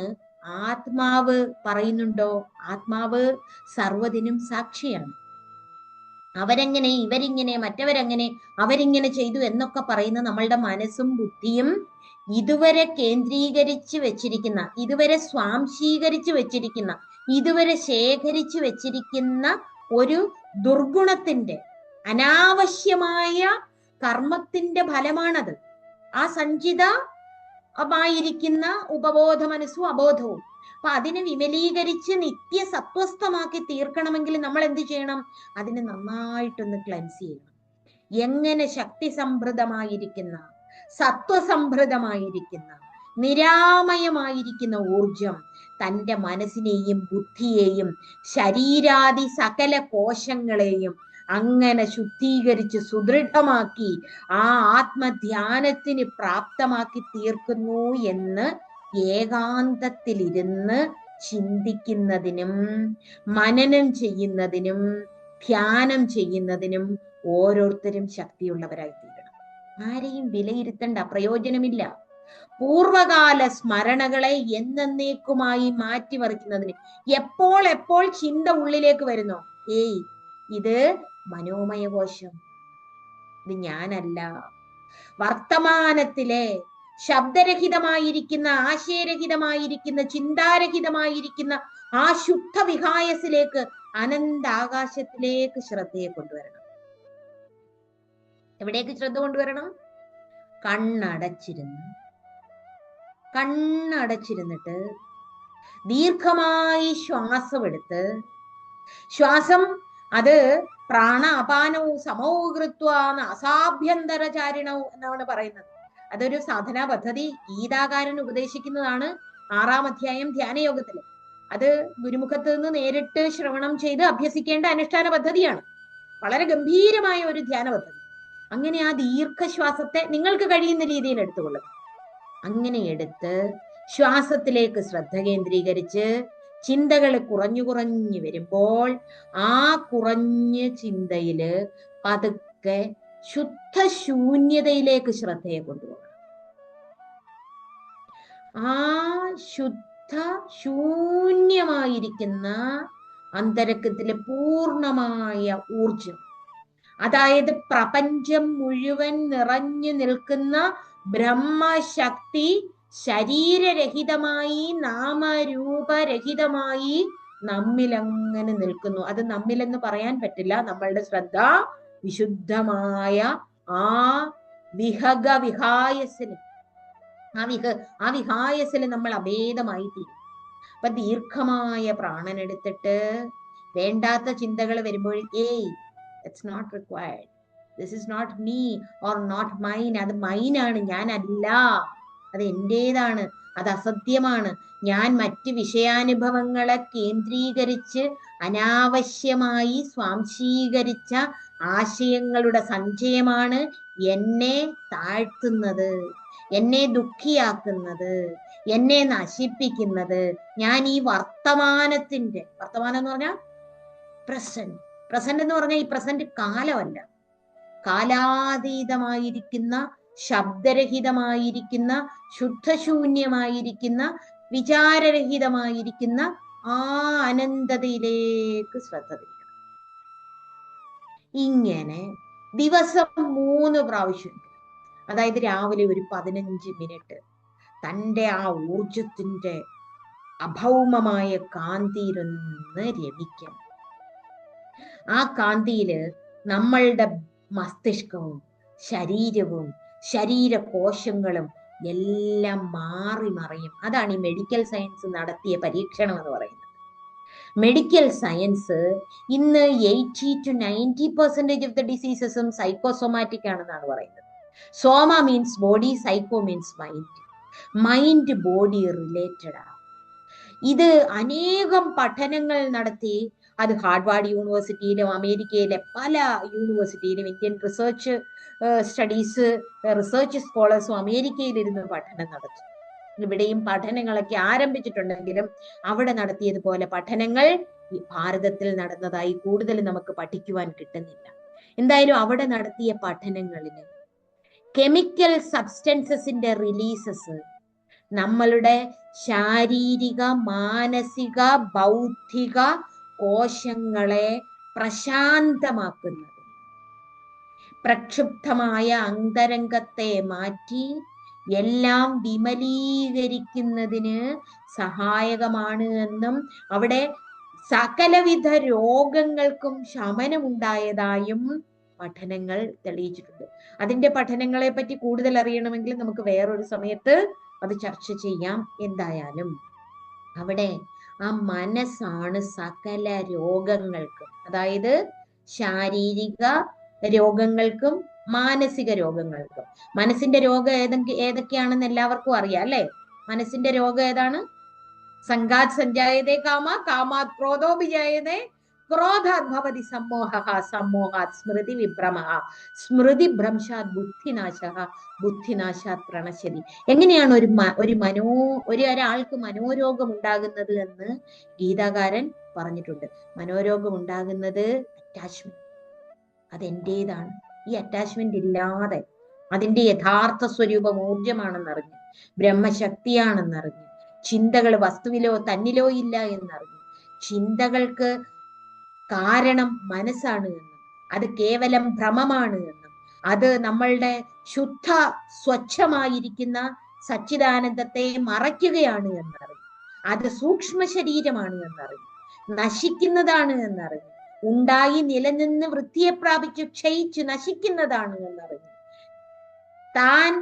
ആത്മാവ് പറയുന്നുണ്ടോ? ആത്മാവ് സർവ്വതിനും സാക്ഷിയാണ്. അവരെങ്ങനെ, ഇവരിങ്ങനെ, മറ്റവരങ്ങനെ, അവരിങ്ങനെ ചെയ്തു എന്നൊക്കെ പറയുന്ന നമ്മളുടെ മനസ്സും ബുദ്ധിയും ഇതുവരെ കേന്ദ്രീകരിച്ച് വെച്ചിരിക്കുന്ന, ഇതുവരെ സ്വാംശീകരിച്ച് വെച്ചിരിക്കുന്ന, ഇതുവരെ ശേഖരിച്ചു വെച്ചിരിക്കുന്ന ഒരു ദുർഗുണത്തിന്റെ അനാവശ്യമായ കർമ്മത്തിന്റെ ഫലമാണത്. ആ സഞ്ചിതമായിരിക്കുന്ന ഉപബോധ മനസ്സും അബോധവും. അപ്പൊ അതിനെ വിമലീകരിച്ച് നിത്യസത്വസ്ഥമാക്കി തീർക്കണമെങ്കിൽ നമ്മൾ എന്ത് ചെയ്യണം? അതിനെ നന്നായിട്ടൊന്ന് ക്ലെൻസ് ചെയ്യണം. എങ്ങനെ ശക്തി സംഭൃതമായിരിക്കുന്ന, സത്വസംഭൃതമായിരിക്കുന്ന, നിരാമയമായിരിക്കുന്ന ഊർജം തൻ്റെ മനസ്സിനെയും ബുദ്ധിയെയും ശരീരാദി സകല കോശങ്ങളെയും അങ്ങനെ ശുദ്ധീകരിച്ച് സുദൃഢമാക്കി ആ ആത്മധ്യാനത്തിന് പ്രാപ്തമാക്കി തീർക്കുന്നു എന്ന് ഏകാന്തത്തിലിരുന്ന് ചിന്തിക്കുന്നതിനും മനനം ചെയ്യുന്നതിനും ധ്യാനം ചെയ്യുന്നതിനും ഓരോരുത്തരും ശക്തിയുള്ളവരായി തീരണം. ആരെയും വിലയിരുത്തേണ്ട പ്രയോജനമില്ല. പൂർവകാല സ്മരണകളെ എന്നേക്കുമായി മാറ്റിമറിക്കുന്നതിന് എപ്പോൾ ചിന്ത ഉള്ളിലേക്ക് വരുന്നോ, ഇത് മനോമയ കോശം, ഇത് ഞാനല്ല, വർത്തമാനത്തിലെ ശബ്ദരഹിതമായിരിക്കുന്ന, ആശയരഹിതമായിരിക്കുന്ന, ചിന്താരഹിതമായിരിക്കുന്ന ആ ശുദ്ധ വിഹായസിലേക്ക്, അനന്താകാശത്തിലേക്ക് ശ്രദ്ധയെ കൊണ്ടുവരണം. എവിടേക്ക് ശ്രദ്ധ കൊണ്ടുവരണം? കണ്ണടച്ചിരുന്നിട്ട് ദീർഘമായി ശ്വാസം എടുത്ത്, ശ്വാസം അത് പ്രാണ അപാനവും സമൗകൃത്വാന്ന് അസാഭ്യന്തരചാരിണവും എന്നാണ് പറയുന്നത്. അതൊരു സാധനാ പദ്ധതി ഗീതാകാരൻ ഉപദേശിക്കുന്നതാണ് 6-ാം അധ്യായം ധ്യാനയോഗത്തില്. അത് ഗുരുമുഖത്ത് നിന്ന് നേരിട്ട് ശ്രവണം ചെയ്ത് അഭ്യസിക്കേണ്ട അനുഷ്ഠാന പദ്ധതിയാണ്. വളരെ ഗംഭീരമായ ഒരു ധ്യാന പദ്ധതി. അങ്ങനെ ആ ദീർഘശ്വാസത്തെ നിങ്ങൾക്ക് കഴിയുന്ന രീതിയിൽ എടുത്തുകൊള്ളുക. അങ്ങനെ എടുത്ത് ശ്വാസത്തിലേക്ക് ശ്രദ്ധ കേന്ദ്രീകരിച്ച് ചിന്തകൾ കുറഞ്ഞു വരുമ്പോൾ ആ കുറഞ്ഞ ചിന്തയില് പതുക്കെ ശുദ്ധ ശൂന്യതയിലേക്ക് ശ്രദ്ധയെ കൊണ്ടുപോകണം. ആ ശുദ്ധ ശൂന്യമായിരിക്കുന്ന അന്തരംഗത്തിലെ പൂർണ്ണമായ ഊർജം, അതായത് പ്രപഞ്ചം മുഴുവൻ നിറഞ്ഞു നിൽക്കുന്ന ബ്രഹ്മശക്തി ശരീരരഹിതമായി നാമരൂപരഹിതമായി നമ്മിൽ അങ്ങനെ നിൽക്കുന്നു. അത് നമ്മിലെന്ന് പറയാൻ പറ്റില്ല. നമ്മളുടെ ശ്രദ്ധ വിശുദ്ധമായ ആ വിഹായസിൽ നമ്മൾ അഭേദമായി തീരും. അപ്പൊ ദീർഘമായ പ്രാണനെടുത്തിട്ട് വേണ്ടാത്ത ചിന്തകൾ വരുമ്പോൾ it's not required, this is not me or not mine, അത് മൈനാണ്, ഞാനല്ല, അത് എന്റേതാണ്, അത് അസത്യമാണ്, ഞാൻ മറ്റ് വിഷയാനുഭവങ്ങളെ കേന്ദ്രീകരിച്ച് അനാവശ്യമായി സ്വാംശീകരിച്ച ആശയങ്ങളുടെ സഞ്ചയമാണ് എന്നെ താഴ്ത്തുന്നത്, എന്നെ ദുഃഖിയാക്കുന്നത്, എന്നെ നശിപ്പിക്കുന്നത്. ഞാൻ ഈ വർത്തമാനം എന്ന് പറഞ്ഞാൽ പ്രസന്റ് എന്ന് പറഞ്ഞാൽ ഈ പ്രസന്റ് കാലമല്ല, കാലാതീതമായിരിക്കുന്ന, ശബ്ദരഹിതമായിരിക്കുന്ന, ശുദ്ധശൂന്യമായിരിക്കുന്ന, വിചാരരഹിതമായിരിക്കുന്ന ആ അനന്തതയിലേക്ക് ശ്രദ്ധ തിരിക്കണം. ഇങ്ങനെ ദിവസം 3 പ്രാവശ്യം, അതായത് രാവിലെ ഒരു 15 മിനിറ്റ് തൻ്റെ ആ ഊർജത്തിന്റെ അഭൗമമായ കാന്തിയിലൊന്ന് രമിക്കണം. ആ കാന്തിയില് നമ്മളുടെ മസ്തിഷ്കവും ശരീരവും ശരീരകോശങ്ങളും എല്ലാം മാറി മറിയും. അതാണ് ഈ മെഡിക്കൽ സയൻസ് നടത്തിയ പരീക്ഷണം എന്ന് പറയുന്നത്. മെഡിക്കൽ സയൻസ് ഇന്ന് 80 to 90% ഓഫ് ദ ഡിസീസസും സൈക്കോസൊമാറ്റിക് ആണെന്നാണ് പറയുന്നത്. Soma means body, psycho means mind, mind body related ആണ്. ഇത് അനേകം പഠനങ്ങൾ നടത്തി, അത് ഹാർവാർഡ് യൂണിവേഴ്സിറ്റിയിലും അമേരിക്കയിലെ പല യൂണിവേഴ്സിറ്റിയിലും ഇന്ത്യൻ റിസർച്ച് സ്റ്റഡീസ് റിസർച്ച് സ്കോളേഴ്സും അമേരിക്കയിലിരുന്ന് പഠനം നടത്തി. ഇവിടെയും പഠനങ്ങളൊക്കെ ആരംഭിച്ചിട്ടുണ്ടെങ്കിലും അവിടെ നടത്തിയതുപോലെ പഠനങ്ങൾ ഈ ഭാരതത്തിൽ നടന്നതായി കൂടുതൽ നമുക്ക് പഠിക്കുവാൻ കിട്ടുന്നില്ല. എന്തായാലും അവിടെ നടത്തിയ പഠനങ്ങളില് കെമിക്കൽ സബ്സ്റ്റൻസസിന്റെ റിലീസസ് നമ്മളുടെ ശാരീരിക, മാനസിക, ബൗദ്ധിക കോശങ്ങളെ പ്രശാന്തമാക്കുന്നത്, പ്രക്ഷുബ്ധമായ അന്തരംഗത്തെ മാറ്റി എല്ലാം വിമലീകരിക്കുന്നതിന് സഹായകമാണ് എന്നും അവിടെ സകലവിധ രോഗങ്ങൾക്കും ശമനമുണ്ടായതായും പഠനങ്ങൾ തെളിയിച്ചിട്ടുണ്ട്. അതിന്റെ പഠനങ്ങളെ പറ്റി കൂടുതൽ അറിയണമെങ്കിൽ നമുക്ക് വേറൊരു സമയത്ത് അത് ചർച്ച ചെയ്യാം. എന്തായാലും അവിടെ ആ മനസ്സാണ് സകല രോഗങ്ങൾക്കും, അതായത് ശാരീരിക രോഗങ്ങൾക്കും മാനസിക രോഗങ്ങൾക്കും. മനസ്സിന്റെ രോഗം ഏതൊക്കെയാണെന്ന് എല്ലാവർക്കും അറിയാം അല്ലെ? മനസ്സിന്റെ രോഗം ഏതാണ്? സംഘാത് സഞ്ജായതേ കാമ, കാമാത് ക്രോധോഭിജായതേ, ക്രോധാത് ഭവതി സമ്മോഹഃ, സമ്മോഹാത് സ്മൃതി വിഭ്രമഃ, സ്മൃതി ഭ്രംശാത് ബുദ്ധിനാശഃ, ബുദ്ധിനാശാത് പ്രണശ്യതി. എങ്ങനെയാണ് ഒരാൾക്ക് മനോരോഗം ഉണ്ടാകുന്നത് എന്ന് ഗീതാകാരൻ പറഞ്ഞിട്ടുണ്ട്. മനോരോഗം ഉണ്ടാകുന്നത് അറ്റാച്ച്മെന്റ്, അതെന്റേതാണ്. ഈ അറ്റാച്ച്മെന്റ് ഇല്ലാതെ അതിന്റെ യഥാർത്ഥ സ്വരൂപം ഊർജമാണെന്നറിഞ്ഞ്, ബ്രഹ്മശക്തിയാണെന്നറിഞ്ഞ്, ചിന്തകൾ വസ്തുവിലോ തന്നിലോ ഇല്ല എന്നറിഞ്ഞ്, ചിന്തകൾക്ക് കാരണം മനസ്സാണ് എന്നും അത് കേവലം ഭ്രമമാണ് എന്നും അത് നമ്മളുടെ ശുദ്ധ സ്വച്ഛമായിരിക്കുന്ന സച്ചിദാനന്ദത്തെ മറയ്ക്കുകയാണ് എന്നറിഞ്ഞ്, അത് സൂക്ഷ്മ ശരീരമാണ് എന്നറിഞ്ഞ്, നശിക്കുന്നതാണ് എന്നറിഞ്ഞ്, ഉണ്ടായി നിലനിന്ന് വൃത്തിയെ പ്രാപിച്ചു ക്ഷയിച്ചു നശിക്കുന്നതാണ് എന്നറിഞ്ഞ്, താൻ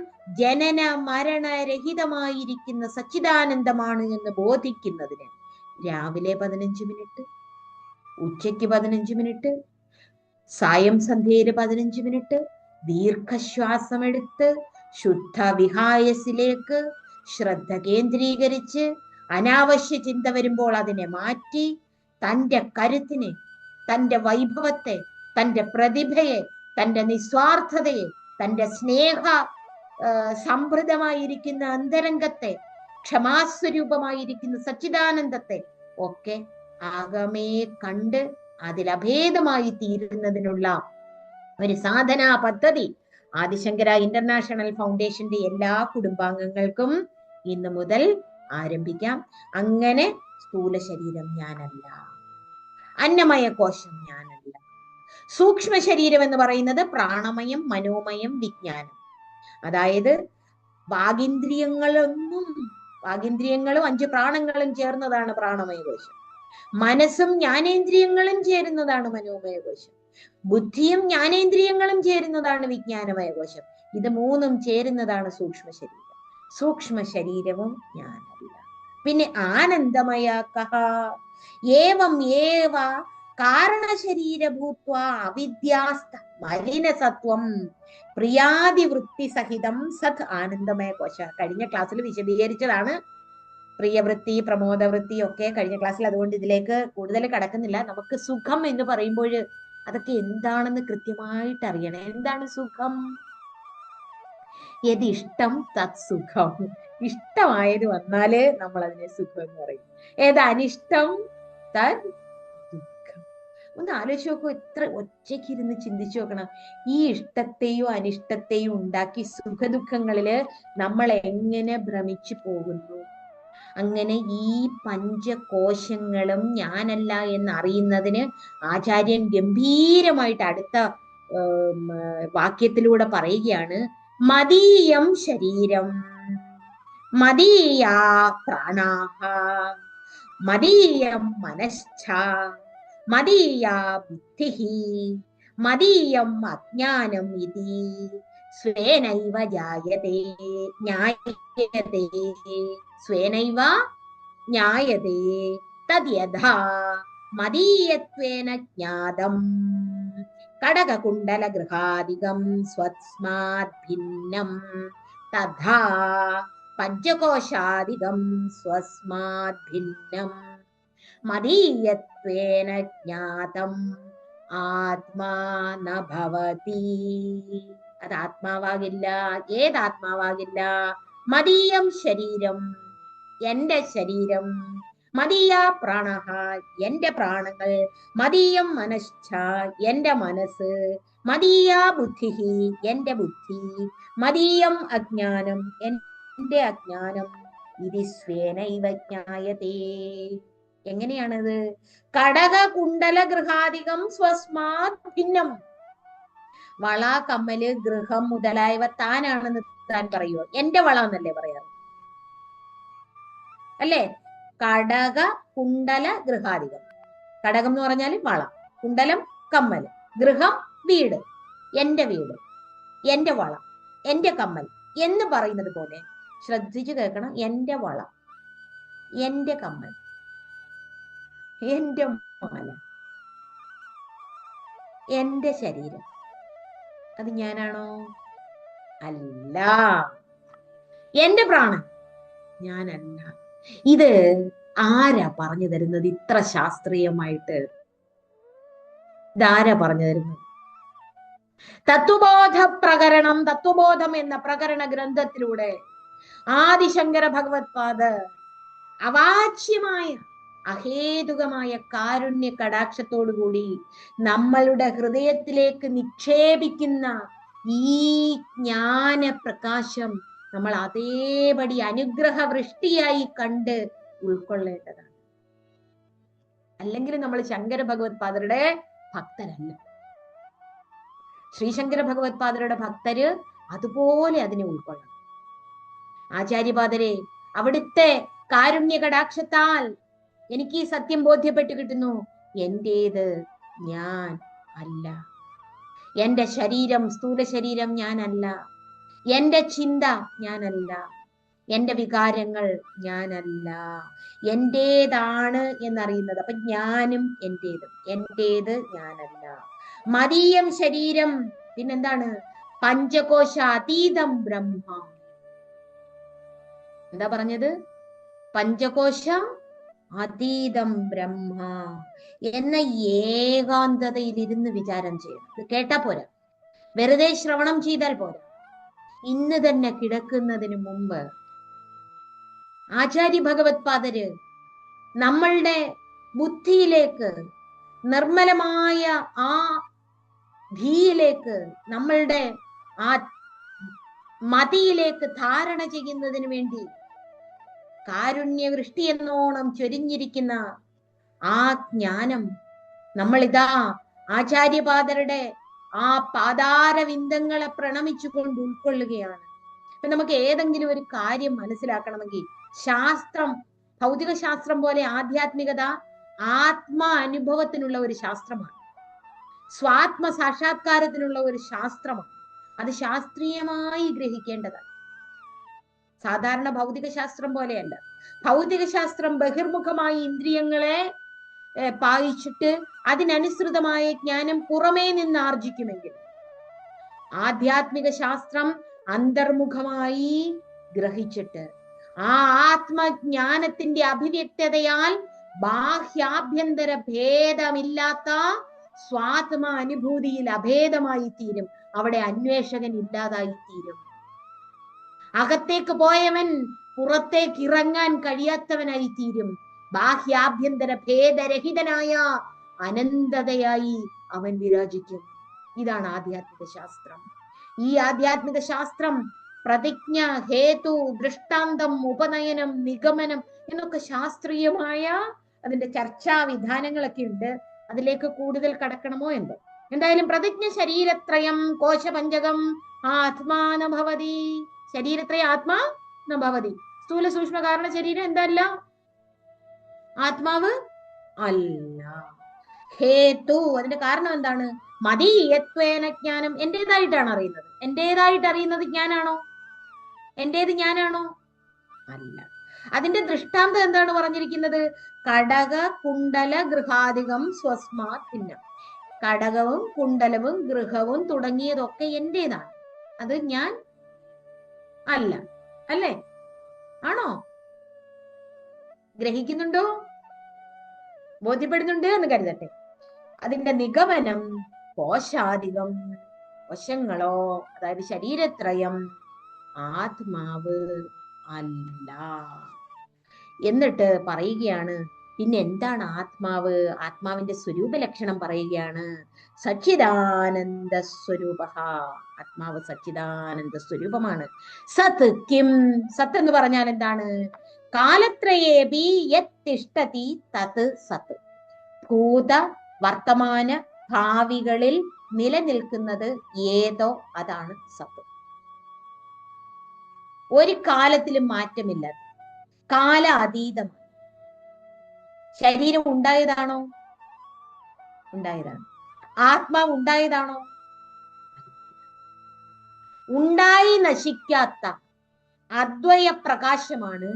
ജനന മരണരഹിതമായിരിക്കുന്ന സച്ചിദാനന്ദമാണ് എന്ന് ബോധിക്കുന്നതിന് രാവിലെ 15 മിനിറ്റ്, ഉച്ചയ്ക്ക് 15 മിനിറ്റ്, സായം സന്ധ്യയില് 15 മിനിറ്റ് ദീർഘശ്വാസമെടുത്ത് ശുദ്ധ വിഹായസിലേക്ക് ശ്രദ്ധ കേന്ദ്രീകരിച്ച് അനാവശ്യ ചിന്ത വരുമ്പോൾ അതിനെ മാറ്റി തൻ്റെ കരുത്തിനെ, തൻ്റെ വൈഭവത്തെ, തൻ്റെ പ്രതിഭയെ, തൻ്റെ നിസ്വാർത്ഥതയെ, തൻ്റെ സ്നേഹ സംഭൃതമായിരിക്കുന്ന അന്തരംഗത്തെ, ക്ഷമാസ്വരൂപമായിരിക്കുന്ന സച്ചിദാനന്ദത്തെ ഒക്കെ ആകമേ കണ്ട് അതിലഭേദമായി തീരുന്നതിനുള്ള ഒരു സാധനാ പദ്ധതി ആദിശങ്കര ഇന്റർനാഷണൽ ഫൗണ്ടേഷന്റെ എല്ലാ കുടുംബാംഗങ്ങൾക്കും ഇന്നു മുതൽ ആരംഭിക്കാം. അങ്ങനെ സ്ഥൂല ശരീരം ഞാനല്ല, അന്നമയ കോശം ഞാനല്ല. സൂക്ഷ്മ ശരീരം എന്ന് പറയുന്നത് പ്രാണമയം, മനോമയം, വിജ്ഞാനം. അതായത് വാഗിന്ദ്രിയങ്ങളും 5 പ്രാണങ്ങളും ചേർന്നതാണ് പ്രാണമയ കോശം. മനസ്സും ജ്ഞാനേന്ദ്രിയങ്ങളും ചേരുന്നതാണ് മനോമയ കോശം. ബുദ്ധിയും ജ്ഞാനേന്ദ്രിയങ്ങളും ചേരുന്നതാണ് വിജ്ഞാനമയ കോശം. ഇത് 3ഉം ചേരുന്നതാണ് സൂക്ഷ്മ ശരീരം. സൂക്ഷ്മ ശരീരവും ഞാനല്ല. പിന്നെ ആനന്ദമയ കഹ ഏവം ഏവ കാരണശരീരഭൂത്വ അവിദ്യാസ്ത മലിനസത്വം പ്രിയാദിവൃത്തി സഹിതം സത് ആനന്ദമയ കോശ. കഴിഞ്ഞ ക്ലാസ്സിൽ വിശദീകരിച്ചതാണ് പ്രിയവൃത്തി, പ്രമോദവൃത്തി ഒക്കെ കഴിഞ്ഞ ക്ലാസ്സിൽ. അതുകൊണ്ട് ഇതിലേക്ക് കൂടുതൽ കടക്കുന്നില്ല. നമുക്ക് സുഖം എന്ന് പറയുമ്പോൾ അതൊക്കെ എന്താണെന്ന് കൃത്യമായിട്ട് അറിയണം. എന്താണ് സുഖം? യതിഷ്ടം തത് സുഖം. ഇഷ്ടമായത് വന്നാല് നമ്മൾ അതിനെ സുഖം എന്ന് പറയും. ഏത് അനിഷ്ടം തത് ദുഃഖം. ഒന്ന് ആലോചിച്ച് നോക്കൂ. എത്ര ഒറ്റയ്ക്ക് ഇരുന്ന് ചിന്തിച്ചു നോക്കണം. ഈ ഇഷ്ടത്തെയും അനിഷ്ടത്തെയും ഉണ്ടാക്കി സുഖദുഃഖങ്ങളില് നമ്മൾ എങ്ങനെ ഭ്രമിച്ചു പോകുന്നു. അങ്ങനെ ഈ പഞ്ചകോശങ്ങളും ഞാനല്ല എന്നറിയുന്നതിന് ആചാര്യൻ ഗംഭീരമായിട്ട് അടുത്ത വാക്യത്തിലൂടെ പറയുകയാണ്. മദീയം ശരീരം, മദീയാ പ്രാണാഹ, മദീയം മനശ്ച, മദീയാ ബുദ്ധിഃ, മദീയം അജ്ഞാനം ഇതി സ്വേനൈവ ജായതേ ജ്ഞായതേ സ്വേനൈവ ജ്ഞായതേ തദ്യഥാ മദീയത്വേന ജ്ഞാതം കടകകുണ്ടലഗൃഹാദികം സ്വസ്മാത് ഭിന്നം തഥാ പഞ്ചകോശാദികം സ്വസ്മാത് ഭിന്നം മദീയത്വേന ജ്ഞാതം ആത്മാ ന ഭവതി. അത് ആത്മാവാകില്ല. ഏതാത്മാവാകില്ല? മദീയം ശരീരം, എന്റെ ശരീരം, മദീയ പ്രാണഹ, എന്റെ പ്രാണങ്ങൾ, മദീയം മനശ്ച, എന്റെ മനസ്സ്, മദീയ ബുദ്ധിഃ, എന്റെ ബുദ്ധി, മദീയം അജ്ഞാനം, എന്റെ അജ്ഞാനം. ഇതി സ്വേനൈവ ജ്ഞായതേ. എങ്ങനെയാണത്? കടക കുണ്ടല ഗൃഹാദികം സ്വസ്മാത് ഭിന്നം. വള, കമ്മല്, ഗൃഹം മുതലായവ താനാണെന്ന് താൻ പറയുമോ? എന്റെ വള എന്നല്ലേ പറയാറ്, അല്ലേ? കടക കുണ്ടല ഗൃഹാദികം. കടകം എന്ന് പറഞ്ഞാൽ വള, കുണ്ടലം കമ്മല്, ഗൃഹം വീട്, എന്റെ വീട്, എന്റെ വള, എന്റെ കമ്മൽ എന്ന് പറയുന്നത് പോലെ ശ്രദ്ധിച്ചു കേൾക്കണം. എന്റെ വള, എന്റെ കമ്മൽ, എന്റെ മാല, എന്റെ ശരീരം, അത് ഞാനാണോ? അല്ല. എന്റെ പ്രാണൻ ഞാനല്ല. ഇത് ആരാ പറഞ്ഞു തരുന്നത് ഇത്ര ശാസ്ത്രീയമായിട്ട്? ഇതാരാ പറഞ്ഞു തരുന്നത്? തത്വബോധ പ്രകരണം, തത്വബോധം എന്ന പ്രകരണ ഗ്രന്ഥത്തിലൂടെ ആദിശങ്കര ഭഗവത്പാദർ അവാച്യമായ അഹേതുകമായ കാരുണ്യ കടാക്ഷത്തോടുകൂടി നമ്മളുടെ ഹൃദയത്തിലേക്ക് നിക്ഷേപിക്കുന്ന ഈ ജ്ഞാന പ്രകാശം നമ്മൾ അതേപടി അനുഗ്രഹ വൃഷ്ടിയായി കണ്ട് ഉൾക്കൊള്ളേണ്ടതാണ്. അല്ലെങ്കിൽ നമ്മൾ ശങ്കര ഭഗവത്പാദരുടെ ഭക്തരല്ല. ശ്രീശങ്കര ഭഗവത്പാദരുടെ ഭക്തര് അതുപോലെ അതിനെ ഉൾക്കൊള്ളണം. ആചാര്യപാദരെ, അവിടുത്തെ കാരുണ്യ കടാക്ഷത്താൽ എനിക്ക് ഈ സത്യം ബോധ്യപ്പെട്ടു കിട്ടുന്നു. എന്റേത് ഞാൻ അല്ല. എന്റെ ശരീരം, സ്ഥൂല ശരീരം ഞാനല്ല. എന്റെ ചിന്ത ഞാനല്ല. എന്റെ വികാരങ്ങൾ ഞാനല്ല. എന്റേതാണ് എന്നറിയുന്നത്. അപ്പൊ ഞാനും എന്റേതും. എന്റേത് ഞാനല്ല. മദീയം ശരീരം, പിന്നെന്താണ്? പഞ്ചകോശ അതീതം ബ്രഹ്മ. എന്താ പറഞ്ഞത്? പഞ്ചകോശ അതീതം ബ്രഹ്മ എന്ന ഏകാന്തതയിൽ ഇരുന്ന് വിചാരം ചെയ്യണം. ഇത് കേട്ടാ പോരാ, വെറുതെ ശ്രവണം ചെയ്താൽ പോരാ. ഇന്ന് തന്നെ കിടക്കുന്നതിന് മുമ്പ് ആചാര്യ ഭഗവത്പാദര് നമ്മളുടെ ബുദ്ധിയിലേക്ക്, നിർമ്മലമായ ആ ധീയിലേക്ക്, നമ്മളുടെ ആ മതിയിലേക്ക് ധാരണ ചെയ്യുന്നതിന് വേണ്ടി കാരുണ്യവൃഷ്ടി എന്നോണം ചൊരിഞ്ഞിരിക്കുന്ന ആ ജ്ഞാനം നമ്മളിതാ ആചാര്യപാദരുടെ ആ പാതാരവിന്ദങ്ങളെ പ്രണമിച്ചുകൊണ്ട് ഉൾക്കൊള്ളുകയാണ്. അപ്പൊ നമുക്ക് ഏതെങ്കിലും ഒരു കാര്യം മനസ്സിലാക്കണമെങ്കിൽ ശാസ്ത്രം, ഭൗതിക ശാസ്ത്രം പോലെ ആധ്യാത്മികത ആത്മാ അനുഭവത്തിനുള്ള ഒരു ശാസ്ത്രമാണ്, സ്വാത്മ സാക്ഷാത്കാരത്തിനുള്ള ഒരു ശാസ്ത്രമാണ്. അത് ശാസ്ത്രീയമായി ഗ്രഹിക്കേണ്ടതാണ്. സാധാരണ ഭൗതിക ശാസ്ത്രം പോലെയല്ല. ഭൗതിക ശാസ്ത്രം ബഹിർമുഖമായി ഇന്ദ്രിയങ്ങളെ പായിച്ചിട്ട് അതിനനുസൃതമായ ജ്ഞാനം പുറമേ നിന്ന് ആർജിക്കുമെങ്കിൽ, ആധ്യാത്മിക ശാസ്ത്രം അന്തർമുഖമായി ഗ്രഹിച്ചിട്ട് ആ ആത്മജ്ഞാനത്തിന്റെ അഭിവ്യക്തതയാൽ ബാഹ്യാഭ്യന്തര ഭേദമില്ലാത്ത സ്വാത്മ അനുഭൂതിയിൽ അഭേദമായി തീരും. അവിടെ അന്വേഷകൻ ഇല്ലാതായി തീരും. അകത്തേക്ക് പോയവൻ പുറത്തേക്ക് ഇറങ്ങാൻ കഴിയാത്തവനായി തീരും. ബാഹ്യാഭ്യന്തര ഭേദരഹിതനായ അനന്തതയായി അവൻ വിരാജിക്കും. ഇതാണ് ആധ്യാത്മിക ശാസ്ത്രം. ഈ ആധ്യാത്മിക ശാസ്ത്രം പ്രതിജ്ഞ, ഹേതു, ദൃഷ്ടാന്തം, ഉപനയനം, നിഗമനം എന്നൊക്കെ ശാസ്ത്രീയമായ അതിന്റെ ചർച്ചാ വിധാനങ്ങളൊക്കെ ഉണ്ട്. അതിലേക്ക് കൂടുതൽ കടക്കണമോ എന്തോ. എന്തായാലും പ്രതിജ്ഞ ശരീരത്രയം കോശപഞ്ചകം ആത്മാനഭവതി. ശരീരത്രയം ആത്മാ നഭവതി. സ്ഥൂല സൂക്ഷ്മ കാരണ ശരീരം എന്തല്ല? ആത്മാവ് അല്ല. ഹേതു, അതിന്റെ കാരണം എന്താണ്? മതീയത്വേന ജ്ഞാനം. എന്റേതായിട്ടാണ് അറിയുന്നത്. എന്റേതായിട്ട് അറിയുന്നത് ഞാനാണോ? എന്റേത് ഞാനാണോ? അല്ല. അതിന്റെ ദൃഷ്ടാന്തം എന്താണ് പറഞ്ഞിരിക്കുന്നത്? കടക കുണ്ടല ഗൃഹാധികം സ്വസ്മാ ഭിന്നം. കടകവും കുണ്ടലവും ഗൃഹവും തുടങ്ങിയതൊക്കെ എന്റേതാണ്. അത് ഞാൻ അല്ല. അല്ലേ? ആണോ? ഗ്രഹിക്കുന്നുണ്ടോ? ബോധ്യപ്പെടുന്നുണ്ട് എന്ന് കരുതട്ടെ. അതിന്റെ നിഗമനം കോശാധികം, കോശങ്ങളോ അതായത് ശരീരത്രയം ആത്മാവ് അല്ല. എന്നിട്ട് പറയുകയാണ്, പിന്നെ എന്താണ് ആത്മാവ്? ആത്മാവിന്റെ സ്വരൂപ ലക്ഷണം പറയുകയാണ്. സച്ചിദാനന്ദ സ്വരൂപ. ആത്മാവ് സച്ചിദാനന്ദ സ്വരൂപമാണ്. സത് കിം. സത്ത് എന്ന് പറഞ്ഞാൽ എന്താണ്? കാലത്രയേപി യത് തിഷ്ഠതി തത് സത്ത്. ഭൂത വർത്തമാന ഭാവികളിൽ നിലനിൽക്കുന്നത് ഏതോ അതാണ് സത്ത്. ഒരു കാലത്തിലും മാറ്റമില്ലാത്ത, കാല അതീതമാണ്. ശരീരം ഉണ്ടായതാണോ? ഉണ്ടായതാണ്. ആത്മാവ് ഉണ്ടായതാണോ? ഉണ്ടായി നശിക്കാത്ത അദ്വയ പ്രകാശമാണ്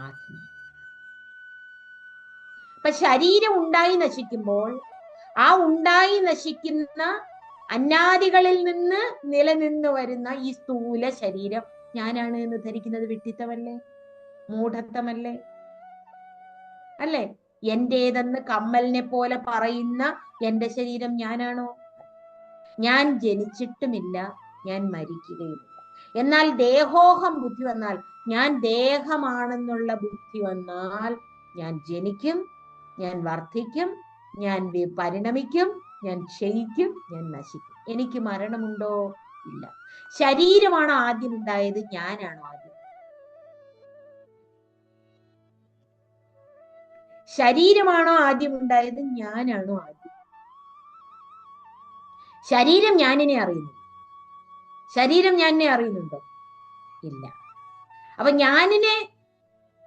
ആത്മാവ്. അപ്പൊ ശരീരം ഉണ്ടായി നശിക്കുമ്പോൾ ആ ഉണ്ടായി നശിക്കുന്ന അന്നാദികളിൽ നിന്ന് നിലനിന്ന് വരുന്ന ഈ സ്ഥൂല ശരീരം ഞാനാണ് എന്ന് ധരിക്കുന്നത് വിഡ്ഢിത്തമല്ലേ? മൂഢത്വമല്ലേ? അല്ലേ? എന്റേതെന്ന് കമ്മലിനെ പോലെ പറയുന്ന എന്റെ ശരീരം ഞാനാണോ? ഞാൻ ജനിച്ചിട്ടുമില്ല, ഞാൻ മരിക്കുകയുമില്ല. എന്നാൽ ദേഹോഹം ബുദ്ധി വന്നാൽ, ഞാൻ ദേഹമാണെന്നുള്ള ബുദ്ധി വന്നാൽ ഞാൻ ജനിക്കും, ഞാൻ വർദ്ധിക്കും, ഞാൻ പരിണമിക്കും, ഞാൻ ക്ഷയിക്കും, ഞാൻ നശിക്കും. എനിക്ക് മരണമുണ്ടോ? ഇല്ല. ശരീരമാണ് ആദ്യം ഉണ്ടായത്, ഞാനാണോ ആദ്യം? ശരീരമാണോ ആദ്യം ഉണ്ടായത്, ഞാനാണോ ആദ്യം? ശരീരം ഞാനിനെ അറിയുന്നു. ശരീരം ഞാനിനെ അറിയുന്നുണ്ടോ? ഇല്ല. അപ്പൊ ഞാനിനെ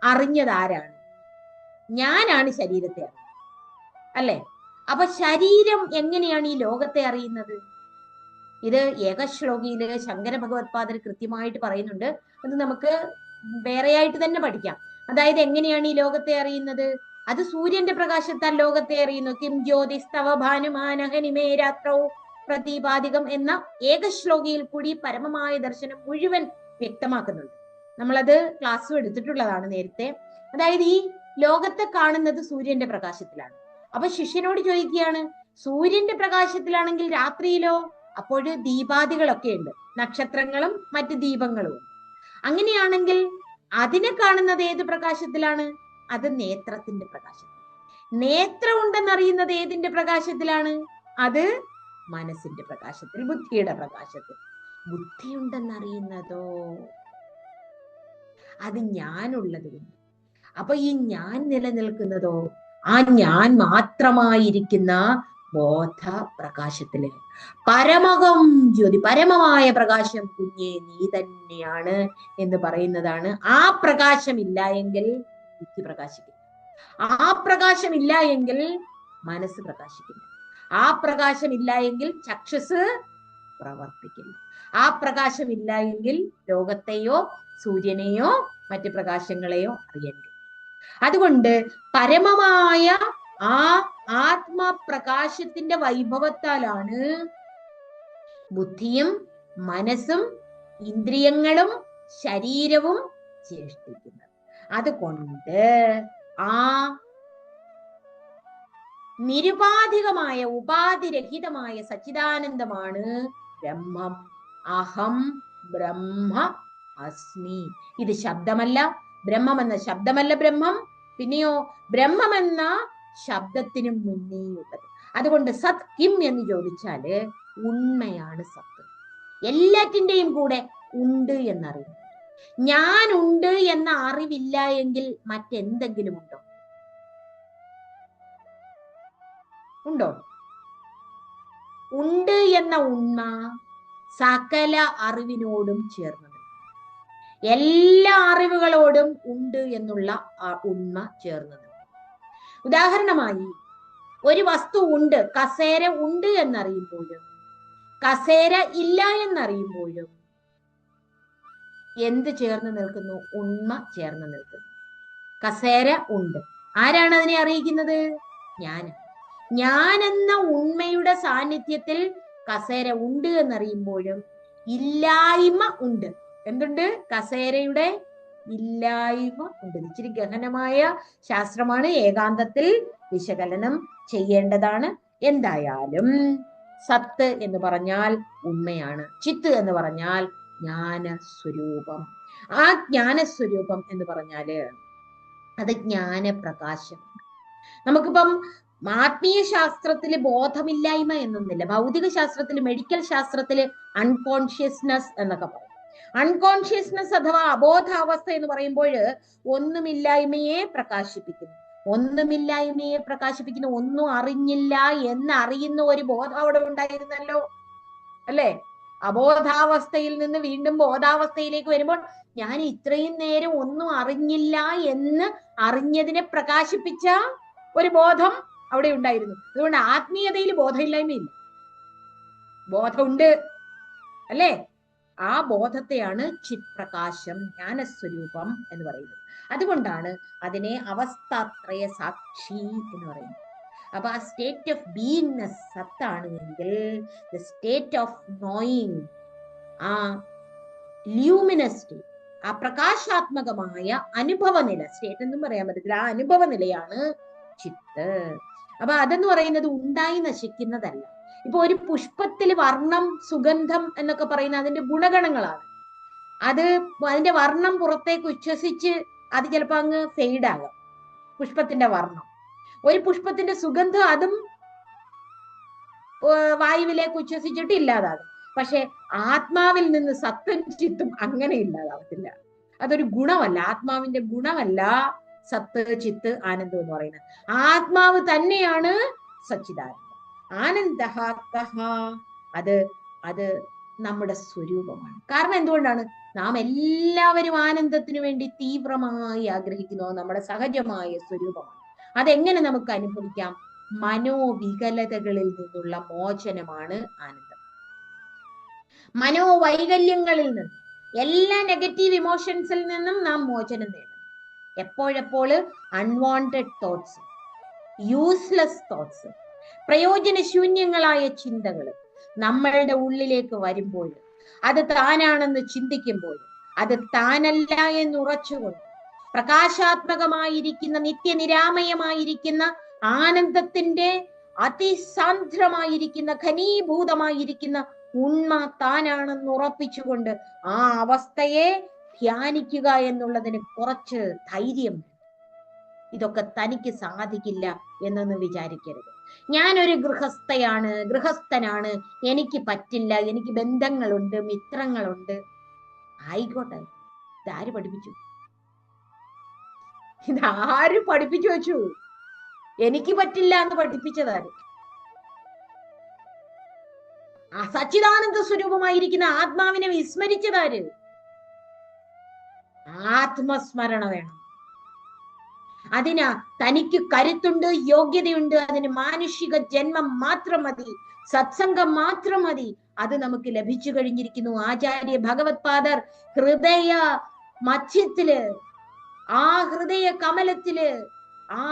അറിഞ്ഞത് ആരാണ്? ഞാനാണ് ശരീരത്തെ അറിയുന്നത്, അല്ലെ? അപ്പൊ ശരീരം എങ്ങനെയാണ് ഈ ലോകത്തെ അറിയുന്നത്? ഇത് ഏകശ്ലോകിയില് ശങ്കര ഭഗവത്പാദർ കൃത്യമായിട്ട് പറയുന്നുണ്ട്. അത് നമുക്ക് വേറെയായിട്ട് തന്നെ പഠിക്കാം. അതായത് എങ്ങനെയാണ് ഈ ലോകത്തെ അറിയുന്നത്? അത് സൂര്യന്റെ പ്രകാശത്താൽ ലോകത്തെ അറിയുന്നു. കിം ജ്യോതിസ്തവ ഭാനുമാനഹനിമേ രാത്രൗ പ്രതീപാദികം എന്ന ഏകശ്ലോകിയിൽ കൂടി പരമമായ ദർശനം മുഴുവൻ വ്യക്തമാക്കുന്നുണ്ട്. നമ്മളത് ക്ലാസ്സും എടുത്തിട്ടുള്ളതാണ് നേരത്തെ. അതായത് ഈ ലോകത്തെ കാണുന്നത് സൂര്യന്റെ പ്രകാശത്തിലാണ്. അപ്പൊ ശിഷ്യനോട് ചോദിക്കുകയാണ്, സൂര്യന്റെ പ്രകാശത്തിലാണെങ്കിൽ രാത്രിയിലോ? അപ്പോൾ ദീപാദികളൊക്കെ ഉണ്ട്, നക്ഷത്രങ്ങളും മറ്റ് ദീപങ്ങളും. അങ്ങനെയാണെങ്കിൽ അതിനെ കാണുന്നത് ഏത് പ്രകാശത്തിലാണ്? അത് നേത്രത്തിന്റെ പ്രകാശത്തിൽ. നേത്രം ഉണ്ടെന്നറിയുന്നത് ഏതിന്റെ പ്രകാശത്തിലാണ്? അത് മനസ്സിന്റെ പ്രകാശത്തിൽ, ബുദ്ധിയുടെ പ്രകാശത്തിൽ. ബുദ്ധി ഉണ്ടെന്നറിയുന്നതോ അത് ഞാനുള്ളത് കൊണ്ട്. അപ്പൊ ഈ ഞാൻ നിലനിൽക്കുന്നതോ ആ ഞാൻ മാത്രമായിരിക്കുന്ന ബോധ പ്രകാശത്തില് പരമകം ജ്യോതി, പരമമായ പ്രകാശം കുഞ്ഞെ നീ തന്നെയാണ് എന്ന് പറയുന്നതാണ്. ആ പ്രകാശമില്ല എങ്കിൽ ബുദ്ധി പ്രകാശിക്കില്ല, ആ പ്രകാശമില്ല എങ്കിൽ മനസ്സ് പ്രകാശിക്കില്ല, ആ പ്രകാശമില്ല എങ്കിൽ ചക്ഷുസ് പ്രവർത്തിക്കില്ല, ആ പ്രകാശമില്ല എങ്കിൽ ലോകത്തെയോ സൂര്യനെയോ മറ്റ് പ്രകാശങ്ങളെയോ അറിയാൻ കഴിയും. അതുകൊണ്ട് പരമമായ ആ ആത്മപ്രകാശത്തിന്റെ വൈഭവത്താലാണ് ബുദ്ധിയും മനസ്സും ഇന്ദ്രിയങ്ങളും ശരീരവും ചേഷ്ടിക്കുന്നത്. അതുകൊണ്ട് ആ നിരുപാധികമായ ഉപാധിരഹിതമായ സച്ചിദാനന്ദമാണ് ബ്രഹ്മം. അഹം ബ്രഹ്മ അസ്മി. ഇത് ശബ്ദമല്ല, ബ്രഹ്മം എന്ന ശബ്ദമല്ല ബ്രഹ്മം, പിന്നെയോ ബ്രഹ്മം എന്ന ശബ്ദത്തിനും മുന്നേയുള്ളത്. അതുകൊണ്ട് സത് കിം എന്ന് ചോദിച്ചാല് ഉണ്മയാണ് സത്ത്. എല്ലാറ്റിന്റെയും കൂടെ ഉണ്ട് എന്നറിവ്. ഞാൻ ഉണ്ട് എന്ന അറിവില്ല എങ്കിൽ മറ്റെന്തെങ്കിലും ഉണ്ടോ? ഉണ്ടോ? ഉണ്ട് എന്ന ഉണ്മ സകല അറിവിനോടും ചേർന്നത്. എല്ലാ അറിവുകളോടും ഉണ്ട് എന്നുള്ള ഉണ്മ ചേർന്നത്. ഉദാഹരണമായി ഒരു വസ്തു ഉണ്ട്, കസേര ഉണ്ട് എന്നറിയുമ്പോഴും കസേര ഇല്ല എന്നറിയുമ്പോഴും എന്ത് ചേർന്ന് നിൽക്കുന്നു? ഉണ്മ ചേർന്ന് നിൽക്കുന്നു. കസേര ഉണ്ട്, ആരാണ് അതിനെ അറിയിക്കുന്നത്? ഞാൻ എന്ന ഉണ്മയുടെ സാന്നിധ്യത്തിൽ കസേര ഉണ്ട് എന്നറിയുമ്പോഴും ഇല്ലായ്മ ഉണ്ട്. എന്തുണ്ട്? കസേരയുടെ ഇല്ലായ്മ ഉണ്ട്. ഇച്ചിരി ഗഹനമായ ശാസ്ത്രമാണ്, ഏകാന്തത്തിൽ വിശകലനം ചെയ്യേണ്ടതാണ്. എന്തായാലും സത്ത് എന്ന് പറഞ്ഞാൽ ഉണ്മയാണ്, ചിത്ത് എന്ന് പറഞ്ഞാൽ ജ്ഞാനസ്വരൂപം. ആ ജ്ഞാനസ്വരൂപം എന്ന് പറഞ്ഞാല് അത് ജ്ഞാനപ്രകാശം. നമുക്കിപ്പം ആത്മീയ ശാസ്ത്രത്തില് ബോധമില്ലായ്മ എന്നൊന്നില്ല. ഭൗതിക ശാസ്ത്രത്തില്, മെഡിക്കൽ ശാസ്ത്രത്തില് അൺകോൺഷ്യസ്നെസ് എന്നൊക്കെ പറയും. അൺകോൺഷ്യസ്നെസ് അഥവാ അബോധാവസ്ഥ എന്ന് പറയുമ്പോൾ ഒന്നുമില്ലായ്മയെ പ്രകാശിപ്പിക്കുന്നു. ഒന്നുമില്ലായ്മയെ പ്രകാശിപ്പിക്കുന്ന, ഒന്നും അറിഞ്ഞില്ല എന്നറിയുന്ന ഒരു ബോധം അവിടെ ഉണ്ടായിരുന്നല്ലോ, അല്ലേ? അബോധാവസ്ഥയിൽ നിന്ന് വീണ്ടും ബോധാവസ്ഥയിലേക്ക് വരുമ്പോൾ ഞാൻ ഇത്രയും നേരം ഒന്നും അറിഞ്ഞില്ല എന്ന് അറിഞ്ഞതിനെ പ്രകാശിപ്പിച്ച ഒരു ബോധം അവിടെ ഉണ്ടായിരുന്നു. അതുകൊണ്ട് ആത്മീയതയിൽ ബോധമില്ലായ്മയില്ല, ബോധമുണ്ട്, അല്ലേ? ആ ബോധത്തെയാണ് ചിത് പ്രകാശം, ജ്ഞാനസ്വരൂപം എന്ന് പറയുന്നത്. അതുകൊണ്ടാണ് അതിനെ അവസ്ഥാത്രയ സാക്ഷി എന്ന് പറയുന്നത്. അപ്പൊ ആ സ്റ്റേറ്റ് ഓഫ് ബീയിങ്നെസ് സത്താണ് എങ്കിൽ ദ സ്റ്റേറ്റ് ഓഫ് നോയിങ്, ആ ല്യൂമിനസ് സ്റ്റേറ്റ്, ആ പ്രകാശാത്മകമായ അനുഭവ നില, സ്റ്റേറ്റ് എന്നും പറയാൻ പറ്റത്തില്ല, ആ അനുഭവ നിലയാണ് ചിത്ത്. അപ്പൊ അതെന്ന് പറയുന്നത് ഉണ്ടായി നശിക്കുന്നതല്ല. ഇപ്പൊ ഒരു പുഷ്പത്തിൽ വർണ്ണം, സുഗന്ധം എന്നൊക്കെ പറയുന്ന അതിന്റെ ഗുണഗണങ്ങളാണ്. അത് അതിന്റെ വർണ്ണം പുറത്തേക്ക് ഉച്ഛ്വസിച്ച് അത് ചിലപ്പോ അങ്ങ് ഫെയ്ഡ് ആകാം, പുഷ്പത്തിന്റെ വർണ്ണം. ഒരു പുഷ്പത്തിന്റെ സുഗന്ധം അതും വായുവിലേക്ക് ഉച്ഛ്വസിച്ചിട്ട് ഇല്ലാതാകും. പക്ഷെ ആത്മാവിൽ നിന്ന് സത്തും ചിത്തും അങ്ങനെ ഇല്ലാതാവത്തില്ല. അതൊരു ഗുണമല്ല, ആത്മാവിന്റെ ഗുണമല്ല സത്ത്, ചിത്ത്, ആനന്ദം എന്ന് പറയുന്നത്. ആത്മാവ് തന്നെയാണ് സച്ചിദാനന്ദം. ആനന്ദഃ കഃ, അത് നമ്മുടെ സ്വരൂപമാണ്. കാരണം എന്തുകൊണ്ടാണ്? നാം എല്ലാവരും ആനന്ദത്തിന് വേണ്ടി തീവ്രമായി ആഗ്രഹിക്കുന്നു. നമ്മുടെ സഹജമായ സ്വരൂപമാണ്. അതെങ്ങനെ നമുക്ക് അനുഭവിക്കാം? മനോവികലതകളിൽ നിന്നുള്ള മോചനമാണ് ആനന്ദം. മനോവൈകല്യങ്ങളിൽ നിന്ന്, എല്ലാ നെഗറ്റീവ് ഇമോഷൻസിൽ നിന്നും നാം മോചനം നേടണം. എപ്പോഴെപ്പോൾ അൺവാണ്ടഡ് തോട്ട്സ്, യൂസ്ലെസ് തോട്ട്സ്, പ്രയോജനശൂന്യങ്ങളായ ചിന്തകൾ നമ്മളുടെ ഉള്ളിലേക്ക് വരുമ്പോൾ, അത് താനാണെന്ന് ചിന്തിക്കുമ്പോൾ, അത് താനല്ല എന്ന് ഉറച്ചുകൊണ്ട് പ്രകാശാത്മകമായിരിക്കുന്ന, നിത്യനിരാമയമായിരിക്കുന്ന ആനന്ദത്തിന്റെ അതിസാന്ദ്രമായിരിക്കുന്ന, ഘനീഭൂതമായിരിക്കുന്ന ഉണ്മ താനാണെന്ന് ഉറപ്പിച്ചുകൊണ്ട് ആ അവസ്ഥയെ ധ്യാനിക്കുക എന്നുള്ളതിന് കുറച്ച് ധൈര്യം. ഇതൊക്കെ തനിക്ക് സാധിക്കില്ല എന്നൊന്നും വിചാരിക്കരുത്. ഞാനൊരു ഗൃഹസ്ഥനാണ്, എനിക്ക് പറ്റില്ല, എനിക്ക് ബന്ധങ്ങളുണ്ട്, മിത്രങ്ങളുണ്ട്. ആയിക്കോട്ടെ, ഇതാര് പഠിപ്പിച്ചു? ഇതാര് പഠിപ്പിച്ചു വെച്ചു? എനിക്ക് പറ്റില്ല എന്ന് പഠിപ്പിച്ചതാര്? ആ സച്ചിദാനന്ദ സ്വരൂപമായിരിക്കുന്ന ആത്മാവിനെ വിസ്മരിച്ചതാര്? ആത്മസ്മരണ വേണം. അതിന് തനിക്ക് കരുത്തുണ്ട്, യോഗ്യതയുണ്ട്. അതിന് മാനുഷിക ജന്മം മാത്രം മതി, സത്സംഗം മാത്രം മതി. അത് നമുക്ക് ലഭിച്ചു കഴിഞ്ഞിരിക്കുന്നു. ആചാര്യ ഭഗവത് പാദർ ഹൃദയ മധ്യത്തില്, ആ ഹൃദയ കമലത്തില് ആ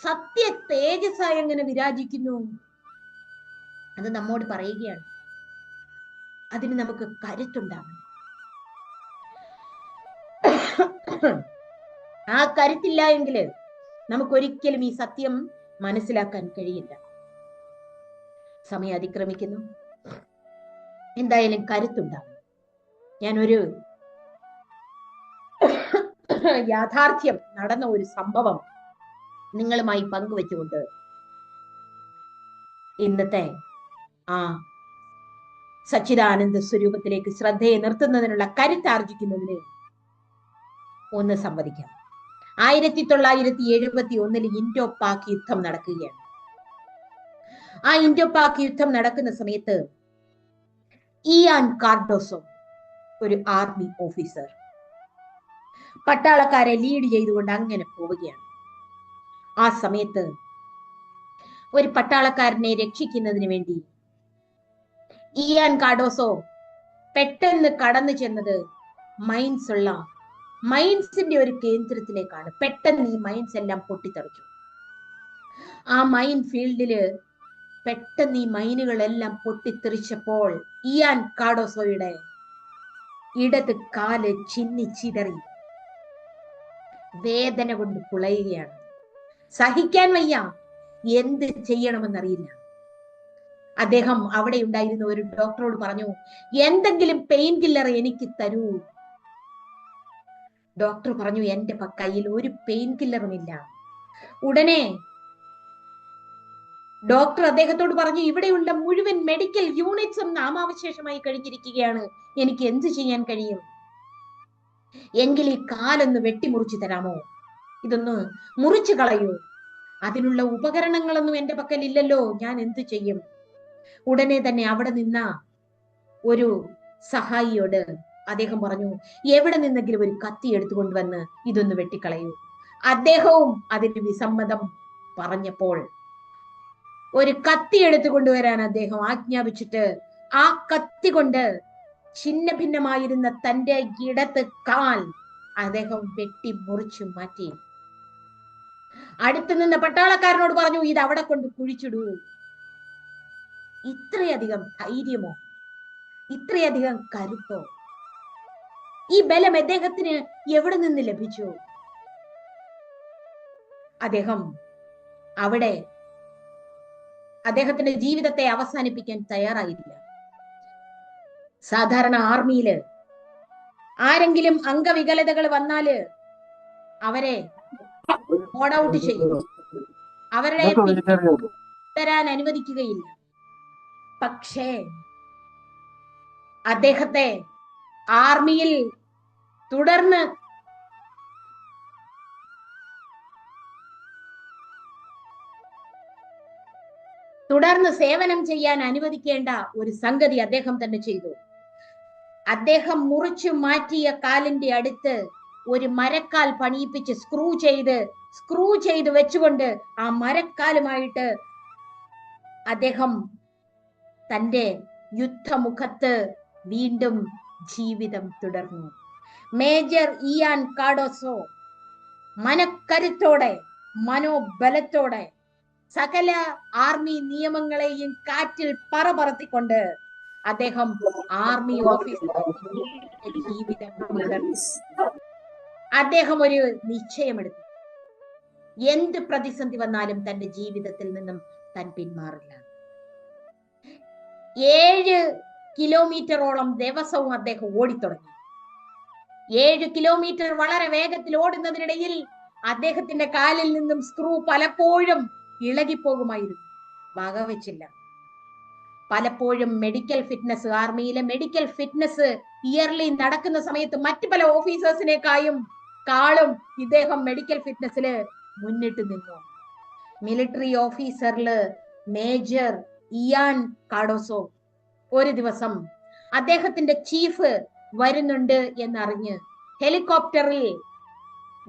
സത്യ തേജസ്സായി എങ്ങനെ വിരാജിക്കുന്നു, അത് നമ്മോട് പറയുകയാണ്. അതിന് നമുക്ക് കരുത്തുണ്ടാവണം. ആ കരുത്തില്ല എങ്കിൽ നമുക്കൊരിക്കലും ഈ സത്യം മനസ്സിലാക്കാൻ കഴിയില്ല. സമയം അതിക്രമിക്കുന്നു. എന്തായാലും കരുത്തുണ്ടാവും. ഞാനൊരു യാഥാർത്ഥ്യം നടന്ന ഒരു സംഭവം നിങ്ങളുമായി പങ്കുവെച്ചുകൊണ്ട് ഇന്നത്തെ ആ സച്ചിദാനന്ദ സ്വരൂപത്തിലേക്ക് ശ്രദ്ധയെ നിർത്തുന്നതിനുള്ള കരുത്താർജിക്കുന്നതിന് ഒന്ന് സംവദിക്കാം. 1971 ഇൻഡോ പാക് യുദ്ധം നടക്കുകയാണ്. ആ ഇൻഡോ പാക് യുദ്ധം നടക്കുന്ന സമയത്ത് ഇയാൻ കാർഡോസോ, ഒരു ആർമി ഓഫീസർ, പട്ടാളക്കാരെ ലീഡ് ചെയ്തുകൊണ്ട് അങ്ങനെ പോവുകയാണ്. ആ സമയത്ത് ഒരു പട്ടാളക്കാരനെ രക്ഷിക്കുന്നതിന് വേണ്ടി ഇയാൻ കാർഡോസോ പെട്ടെന്ന് കടന്നു ചെന്നത് മൈൻസിന്റെ ഒരു കേന്ദ്രത്തിലേക്കാണ്. പെട്ടെന്ന് ഈ മൈൻസ് എല്ലാം പൊട്ടിത്തെറിച്ചു. ആ മൈൻ ഫീൽഡില് പെട്ടെന്ന് ഈ മൈനുകളെല്ലാം പൊട്ടിത്തെറിച്ചപ്പോൾ ഇയാൻ കാർഡോസോയുടെ ഇടത് കാല് ചിന്നിച്ചിതറി വേദന കൊണ്ട് പുളയുകയാണ്. സഹിക്കാൻ വയ്യ, എന്ത് ചെയ്യണമെന്നറിയില്ല. അദ്ദേഹം അവിടെ ഉണ്ടായിരുന്ന ഒരു ഡോക്ടറോട് പറഞ്ഞു, എന്തെങ്കിലും പെയിൻ കില്ലർ എനിക്ക് തരൂ. ഡോക്ടർ പറഞ്ഞു, എന്റെ കയ്യിൽ ഒരു പെയിൻ കില്ലറും ഇല്ല. ഉടനെ ഡോക്ടർ അദ്ദേഹത്തോട് പറഞ്ഞു, ഇവിടെയുള്ള മുഴുവൻ മെഡിക്കൽ യൂണിറ്റ്സും നാമാവശേഷമായി കഴിഞ്ഞിരിക്കുകയാണ്, എനിക്ക് എന്ത് ചെയ്യാൻ കഴിയും? എങ്കിൽ ഈ കാലൊന്ന് വെട്ടിമുറിച്ചു തരാമോ? ഇതൊന്ന് മുറിച്ചു കളയൂ. അതിനുള്ള ഉപകരണങ്ങളൊന്നും എന്റെ പക്കൽ ഇല്ലല്ലോ, ഞാൻ എന്ത് ചെയ്യും? ഉടനെ തന്നെ അവിടെ നിന്ന ഒരു സഹായിയോട് അദ്ദേഹം പറഞ്ഞു, എവിടെ നിന്നെങ്കിലും ഒരു കത്തി എടുത്തുകൊണ്ടുവന്ന് ഇതൊന്ന് വെട്ടിക്കളയൂ. അദ്ദേഹവും അതിന് വിസമ്മതം പറഞ്ഞപ്പോൾ ഒരു കത്തി എടുത്തുകൊണ്ടുവരാൻ അദ്ദേഹം ആജ്ഞാപിച്ചിട്ട് ആ കത്തി കൊണ്ട് ഛിന്ന ഭിന്നമായിരുന്ന തന്റെ ഇടത്ത് കാൽ അദ്ദേഹം വെട്ടി മുറിച്ചു മാറ്റി. അടുത്ത് നിന്ന് പട്ടാളക്കാരനോട് പറഞ്ഞു, ഇത് അവിടെ കൊണ്ട് കുഴിച്ചിടൂ. ഇത്രയധികം ധൈര്യമോ, ഇത്രയധികം കരുത്തോ, ഈ ബലം അദ്ദേഹത്തിന് എവിടെ നിന്ന് ലഭിച്ചു? അദ്ദേഹം അവിടെ അദ്ദേഹത്തിന്റെ ജീവിതത്തെ അവസാനിപ്പിക്കാൻ തയ്യാറായില്ല. സാധാരണ ആർമിയില് ആരെങ്കിലും അംഗവികലതകൾ വന്നാല് അവരെ മോഡ് ഔട്ട് ചെയ്യും, അവരുടെ തുടരാൻ അനുവദിക്കുകയില്ല. പക്ഷേ അദ്ദേഹത്തെ ആർമിയിൽ തുടർന്ന് സേവനം ചെയ്യാൻ അനുവദിക്കേണ്ട ഒരു സംഗതി അദ്ദേഹം തന്നെ ചെയ്തു. അദ്ദേഹം മുറിച്ചു മാറ്റിയ കാലിന്റെ അടുത്ത് ഒരു മരക്കാൽ പണിയിപ്പിച്ച് സ്ക്രൂ ചെയ്ത് വെച്ചുകൊണ്ട് ആ മരക്കാലുമായിട്ട് അദ്ദേഹം തന്റെ യുദ്ധമുഖത്ത് വീണ്ടും ജീവിതം തുടർന്നു. മേജർ ഇയാൻ കാർഡോസോ മനക്കരുത്തോടെ, മനോബലത്തോടെ സകല ആർമി നിയമങ്ങളെയും കാറ്റിൽ പറത്തിക്കൊണ്ട് അദ്ദേഹം ആർമി ഓഫീസർ ജീവിതം തുടർന്നു. അദ്ദേഹം ഒരു നിശ്ചയമെടുത്തു, എന്ത് പ്രതിസന്ധി വന്നാലും തന്റെ ജീവിതത്തിൽ നിന്നും താൻ പിന്മാറില്ല. 7 കിലോമീറ്ററോളം ദിവസവും അദ്ദേഹം ഓടിത്തുടങ്ങി. 7 കിലോമീറ്റർ വളരെ വേഗത്തിൽ ഓടുന്നതിനിടയിൽ അദ്ദേഹത്തിന്റെ കാലിൽ നിന്നും സ്ക്രൂ പലപ്പോഴും ഇളകിപ്പോകുമായിരുന്നു. വകവെച്ചില്ല. പലപ്പോഴും ആർമിയിലെ മെഡിക്കൽ ഫിറ്റ്നസ് ഇയർലി നടക്കുന്ന സമയത്ത് മറ്റു പല ഓഫീസേഴ്സിനെക്കാളും ഇദ്ദേഹം മെഡിക്കൽ ഫിറ്റ്നസില് മുന്നിട്ട് നിന്നു. മിലിറ്ററി ഓഫീസറില് മേജർ ഇയാൻ കാഡോസോ ഒരു ദിവസം അദ്ദേഹത്തിന്റെ ചീഫ് വരുന്നുണ്ട് എന്നറിഞ്ഞ് ഹെലികോപ്റ്ററിൽ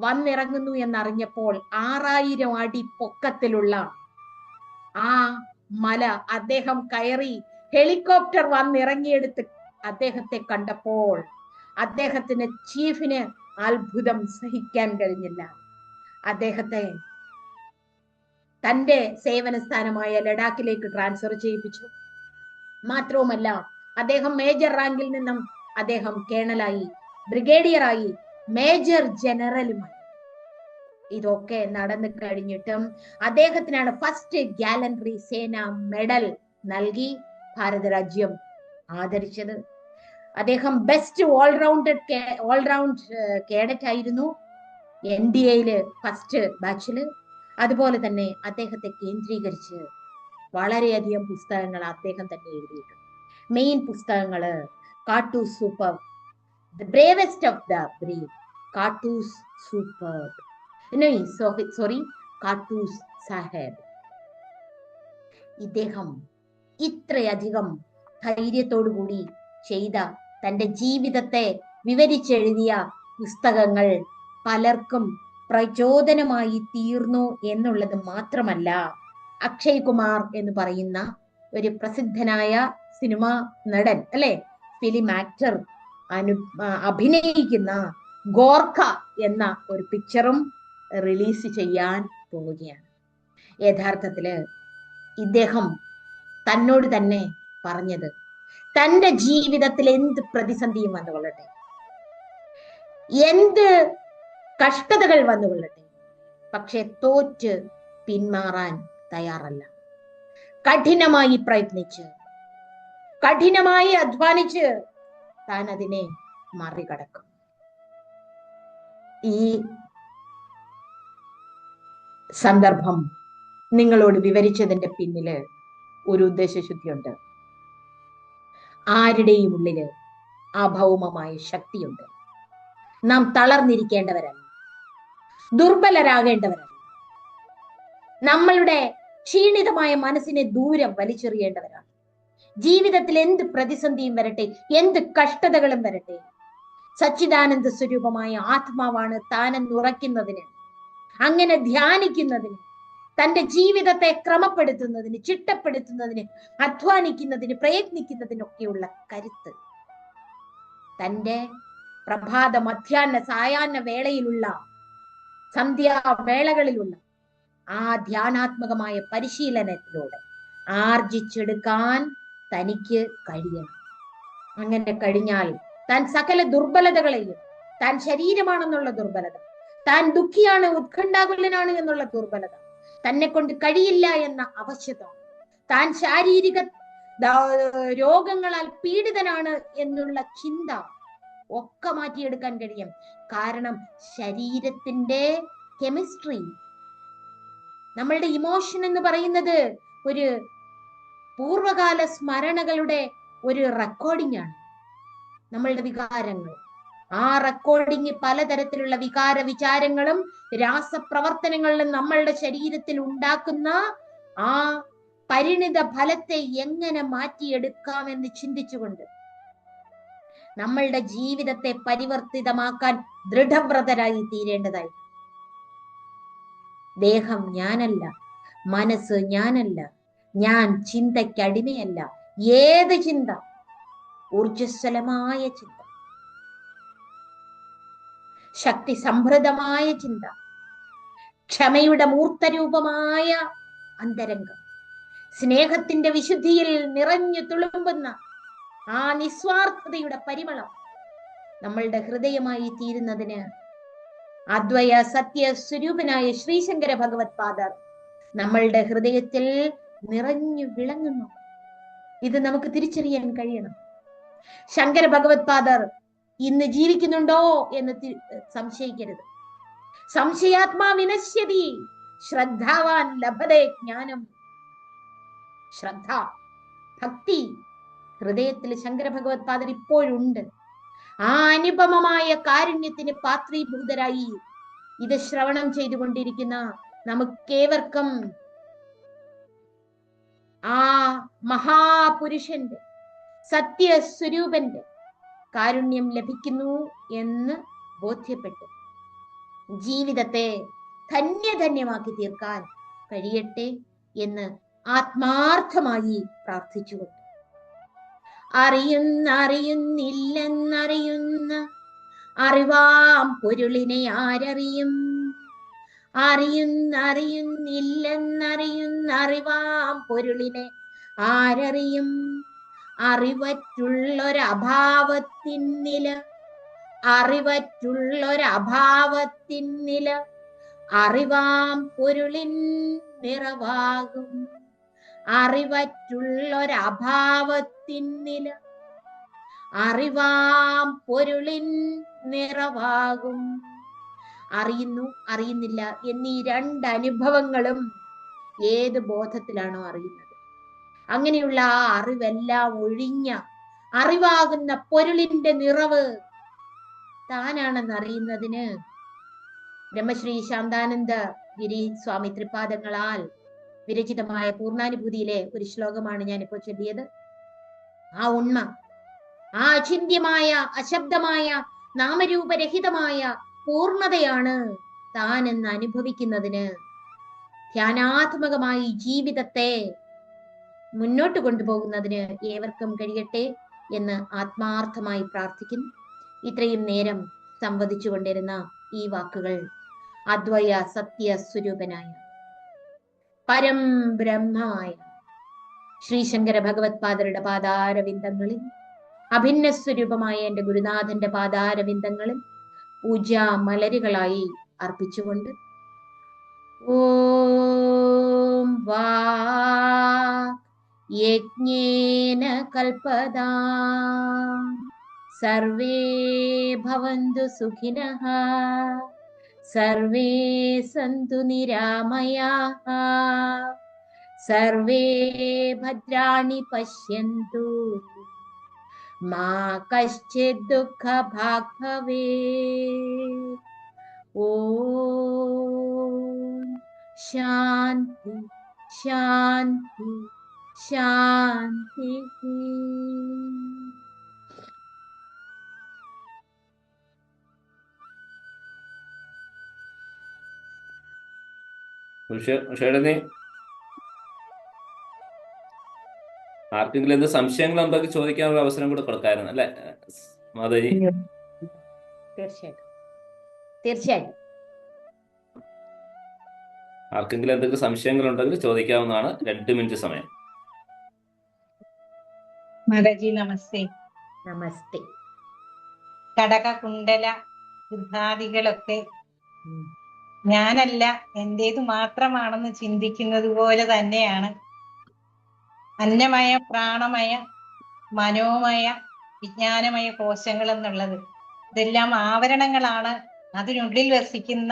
വന്നിറങ്ങുന്നു എന്നറിഞ്ഞപ്പോൾ 6000 അടി പൊക്കത്തിലുള്ള ആ മല അദ്ദേഹം കയറി ഹെലികോപ്റ്റർ വന്നിറങ്ങിയെടുത്ത് അദ്ദേഹത്തെ കണ്ടപ്പോൾ അദ്ദേഹത്തിന് ചീഫിന് അത്ഭുതം സഹിക്കാൻ കഴിഞ്ഞില്ല. അദ്ദേഹത്തെ തന്റെ സേവന സ്ഥാനമായ ലഡാക്കിലേക്ക് ട്രാൻസ്ഫർ ചെയ്യിപ്പിച്ചു. മാത്രവുമല്ല, അദ്ദേഹം മേജർ റാങ്കിൽ നിന്നും അദ്ദേഹം കേണലായി, ബ്രിഗേഡിയറായി, മേജർ ജനറലുമായി. ഇതൊക്കെ നടന്നു കഴിഞ്ഞിട്ടും അദ്ദേഹത്തിനാണ് ഫസ്റ്റ് ഗാലൻട്രി സേന മെഡൽ നൽകി ഭാരത രാജ്യം ആദരിച്ചത്. അദ്ദേഹം ബെസ്റ്റ് ഓൾറൗണ്ട് കേഡറ്റ് ആയിരുന്നു NDAയില് ഫസ്റ്റ് ബാച്ചില്. അതുപോലെ തന്നെ അദ്ദേഹത്തെ കേന്ദ്രീകരിച്ച് വളരെയധികം പുസ്തകങ്ങൾ അദ്ദേഹം തന്നെ എഴുതിയിട്ടുണ്ട്. മെയിൻ പുസ്തകങ്ങള് കാട്ടൂസ് super, the bravest of the brave, കാട്ടൂസ് സൂപ്പർ, കാട്ടൂസ് സാഹേബ്. ഇദ്ദേഹം ഇത്രയധികം ധൈര്യത്തോടു കൂടി ചെയ്ത തന്റെ ജീവിതത്തെ വിവരിച്ചെഴുതിയ പുസ്തകങ്ങൾ പലർക്കും പ്രചോദനമായി തീർന്നു എന്നുള്ളത് മാത്രമല്ല, അക്ഷയ് കുമാർ എന്ന് പറയുന്ന ഒരു പ്രസിദ്ധനായ സിനിമാ നടൻ, അല്ലെ, ഫിലിം ആക്ടർ അഭിനയിക്കുന്ന ഗോർഖ എന്ന ഒരു പിക്ചറും റിലീസ് ചെയ്യാൻ പോവുകയാണ്. യഥാർത്ഥത്തില് ഇദ്ദേഹം തന്നോട് തന്നെ പറഞ്ഞത്, തന്റെ ജീവിതത്തിൽ എന്ത് പ്രതിസന്ധിയും വന്നുകൊള്ളട്ടെ, എന്ത് കഷ്ടതകൾ വന്നുകൊള്ളട്ടെ, പക്ഷെ തോറ്റ് പിന്മാറാൻ തയ്യാറല്ല. കഠിനമായി പ്രയത്നിച്ച്, കഠിനമായി അധ്വാനിച്ച് താൻ അതിനെ മറികടക്കും. ഈ സന്ദർഭം നിങ്ങളോട് വിവരിച്ചതിന്റെ പിന്നില് ഒരു ഉദ്ദേശശുദ്ധിയുണ്ട്. ആരുടെയും ഉള്ളില് അഭൗമമായ ശക്തിയുണ്ട്. നാം തളർന്നിരിക്കേണ്ടവരല്ല, ദുർബലരാകേണ്ടവരല്ല, നമ്മളുടെ ക്ഷീണിതമായ മനസ്സിനെ ദൂരം വലിച്ചെറിയേണ്ടവരാണ്. ജീവിതത്തിൽ എന്ത് പ്രതിസന്ധിയും വരട്ടെ, എന്ത് കഷ്ടതകളും വരട്ടെ, സച്ചിദാനന്ദ സ്വരൂപമായ ആത്മാവാണ് താനെന്നുറയ്ക്കുന്നതിന്, അങ്ങനെ ധ്യാനിക്കുന്നതിന്, തന്റെ ജീവിതത്തെ ക്രമപ്പെടുത്തുന്നതിന്, ചിട്ടപ്പെടുത്തുന്നതിന്, അധ്വാനിക്കുന്നതിന്, പ്രയത്നിക്കുന്നതിനൊക്കെയുള്ള കരുത്ത് തന്റെ പ്രഭാത, മധ്യാഹ്ന, സായാഹ്ന വേളയിലുള്ള, സന്ധ്യാവേളകളിലുള്ള ആ ധ്യാനാത്മകമായ പരിശീലനത്തിലൂടെ ആർജിച്ചെടുക്കാൻ തനിക്ക് കഴിയണം. അങ്ങനെ കഴിഞ്ഞാൽ താൻ സകല ദുർബലതകളെയും, താൻ ശരീരമാണെന്നുള്ള ദുർബലത, താൻ ദുഃഖിയാണ്, ഉത്കണ്ഠാകുലനാണ് എന്നുള്ള ദുർബലത, തന്നെ കൊണ്ട് കഴിയില്ല എന്ന അവശത, താൻ ശാരീരിക രോഗങ്ങളാൽ പീഡിതനാണ് എന്നുള്ള ചിന്ത ഒക്കെ മാറ്റിയെടുക്കാൻ കഴിയും. കാരണം ശരീരത്തിന്റെ കെമിസ്ട്രി, നമ്മളുടെ ഇമോഷൻ എന്ന് പറയുന്നത് ഒരു പൂർവകാല സ്മരണകളുടെ ഒരു റെക്കോർഡിംഗ് ആണ്. നമ്മളുടെ വികാരങ്ങൾ, ആ റെക്കോർഡിംഗ് പലതരത്തിലുള്ള വികാര വിചാരങ്ങളും രാസപ്രവർത്തനങ്ങളിലും നമ്മളുടെ ശരീരത്തിൽ ഉണ്ടാക്കുന്ന ആ പരിണിത ഫലത്തെ എങ്ങനെ മാറ്റിയെടുക്കാമെന്ന് ചിന്തിച്ചുകൊണ്ട് നമ്മളുടെ ജീവിതത്തെ പരിവർത്തിതമാക്കാൻ ദൃഢവ്രതരായി തീരേണ്ടതായി. ദേഹം ഞാനല്ല, മനസ്സ് ഞാനല്ല, ഞാൻ ചിന്തയ്ക്കടിമയല്ല. ഏത് ചിന്ത? ഊർജ്ജസ്വലമായ ചിന്ത, ശക്തി സമൃദ്ധമായ ചിന്ത, ക്ഷമയുടെ മൂർത്തരൂപമായ അന്തരംഗം, സ്നേഹത്തിന്റെ വിശുദ്ധിയിൽ നിറഞ്ഞു തുളുമ്പുന്ന ആ നിസ്വാർത്ഥതയുടെ പരിമളം നമ്മളുടെ ഹൃദയമായി തീരുന്നതിന് അദ്വയ സത്യ സ്വരൂപനായ ശ്രീശങ്കര ഭഗവത് പാദർ നമ്മളുടെ ഹൃദയത്തിൽ നിറഞ്ഞു വിളങ്ങുന്നു. ഇത് നമുക്ക് തിരിച്ചറിയാൻ കഴിയണം. ശങ്കര ഭഗവത് പാദർ ഇന്ന് ജീവിക്കുന്നുണ്ടോ എന്ന് സംശയിക്കരുത്. സംശയാത്മാ വിനശ്യതി, ശ്രദ്ധാവാൻ ലഭതേ ജ്ഞാനം. ശ്രദ്ധ, ഭക്തി ഹൃദയത്തിൽ ശങ്കര ഭഗവത് പാദർ ഇപ്പോഴുണ്ട്. ആ അനുപമമായ കാരുണ്യത്തിന് പാത്രീഭൂതരായി ഇത് ശ്രവണം ചെയ്തുകൊണ്ടിരിക്കുന്ന നമുക്കേവർക്കും ആ മഹാപുരുഷന്റെ സത്യസ്വരൂപന്റെ കാരുണ്യം ലഭിക്കുന്നു എന്ന് ബോധ്യപ്പെട്ട് ജീവിതത്തെ ധന്യധന്യമാക്കി തീർക്കാൻ കഴിയട്ടെ എന്ന് ആത്മാർത്ഥമായി പ്രാർത്ഥിച്ചുകൊണ്ട് അറിയുന്നില്ലെന്നറിയുന്ന അറിവാം പൊരുളിനെ ആരറിയും? അറിയുന്നില്ലെന്നറിയുന്ന അറിവാം പൊരുളിനെ ആരറിയും? അറിവറ്റുള്ളൊരഭാവത്തിന്നില അറിവാം പൊരുളിൻ നിറവാകും. അറിവറ്റുള്ളൊരഭാവത്തിന്നില അറിവാം പൊരുളിൻ നിറവാകും. അറിയുന്നു, അറിയുന്നില്ല എന്നീ രണ്ട് അനുഭവങ്ങളും ഏത് ബോധത്തിലാണോ അറിയുന്നത്, അങ്ങനെയുള്ള ആ അറിവെല്ലാം ഒഴിഞ്ഞ അറിവാകുന്ന പൊരുളിന്റെ നിറവ് താനാണെന്ന് അറിയുന്നതിന് ബ്രഹ്മശ്രീ ശാന്താനന്ദ ഗിരി സ്വാമി തൃപാദങ്ങളാൽ വിരചിതമായ പൂർണ്ണാനുഭൂതിയിലെ ഒരു ശ്ലോകമാണ് ഞാനിപ്പോ ചൊല്ലിയത്. ആ ഉണ്മ, ആ അചിന്ത്യമായ അശബ്ദമായ നാമരൂപരഹിതമായ പൂർണ്ണതയാണ് താൻ എന്ന് അനുഭവിക്കുന്നതിന് ധ്യാനാത്മകമായി ജീവിതത്തെ മുന്നോട്ട് കൊണ്ടുപോകുന്നതിന് ഏവർക്കും കഴിയട്ടെ എന്ന് ആത്മാർത്ഥമായി പ്രാർത്ഥിക്കുന്നു. ഇത്രയും നേരം സംവദിച്ചു കൊണ്ടിരുന്ന ഈ വാക്കുകൾ അദ്വയ സത്യ സ്വരൂപനായ പരം ബ്രഹ്മമായ ശ്രീശങ്കര ഭഗവത് പാദരുടെ പാദാരവിന്ദങ്ങളിൽ, അഭിന്ന സ്വരൂപമായ എന്റെ ഗുരുനാഥന്റെ പാദാരവിന്ദങ്ങളിൽ പൂജാ മലരുകളായി അർപ്പിച്ചുകൊണ്ട് ഓം വാ യജ്ഞേന കൽപദാ സർവേ ഭവന്തു സുഖിനഃ സർവേ സന്തു നിരാമയാഃ സർവേ ഭദ്രാണി പശ്യന്തു മാ കശ്ചിത് ദുഃഖഭാഗ് ഭവേത്. ഓം ശാന്തി ശാന്തി ശാന്തി. ഉഷയുടെ ആർക്കെങ്കിലും എന്ത് സംശയങ്ങൾ ഉണ്ടെങ്കിൽ ചോദിക്കാനുള്ള അവസരം കൂടെ കൊടുക്കായിരുന്നു അല്ലെ മാധവി? തീർച്ചയായിട്ടും തീർച്ചയായിട്ടും. ആർക്കെങ്കിലും എന്തെങ്കിലും സംശയങ്ങൾ ഉണ്ടെങ്കിൽ ചോദിക്കാവുന്നതാണ്. 2 മിനിറ്റ് സമയം. മാതാജി നമസ്തേ. നമസ്തേ. കടക കുണ്ടല യുദ്ധാദികളൊക്കെ ഞാനല്ല, എന്റേതു മാത്രമാണെന്ന് ചിന്തിക്കുന്നത് പോലെ തന്നെയാണ് അന്നമയ, പ്രാണമയ, മനോമയ, വിജ്ഞാനമയ കോശങ്ങൾ എന്നുള്ളത്. ഇതെല്ലാം ആവരണങ്ങളാണ്. അതിനുള്ളിൽ വസിക്കുന്ന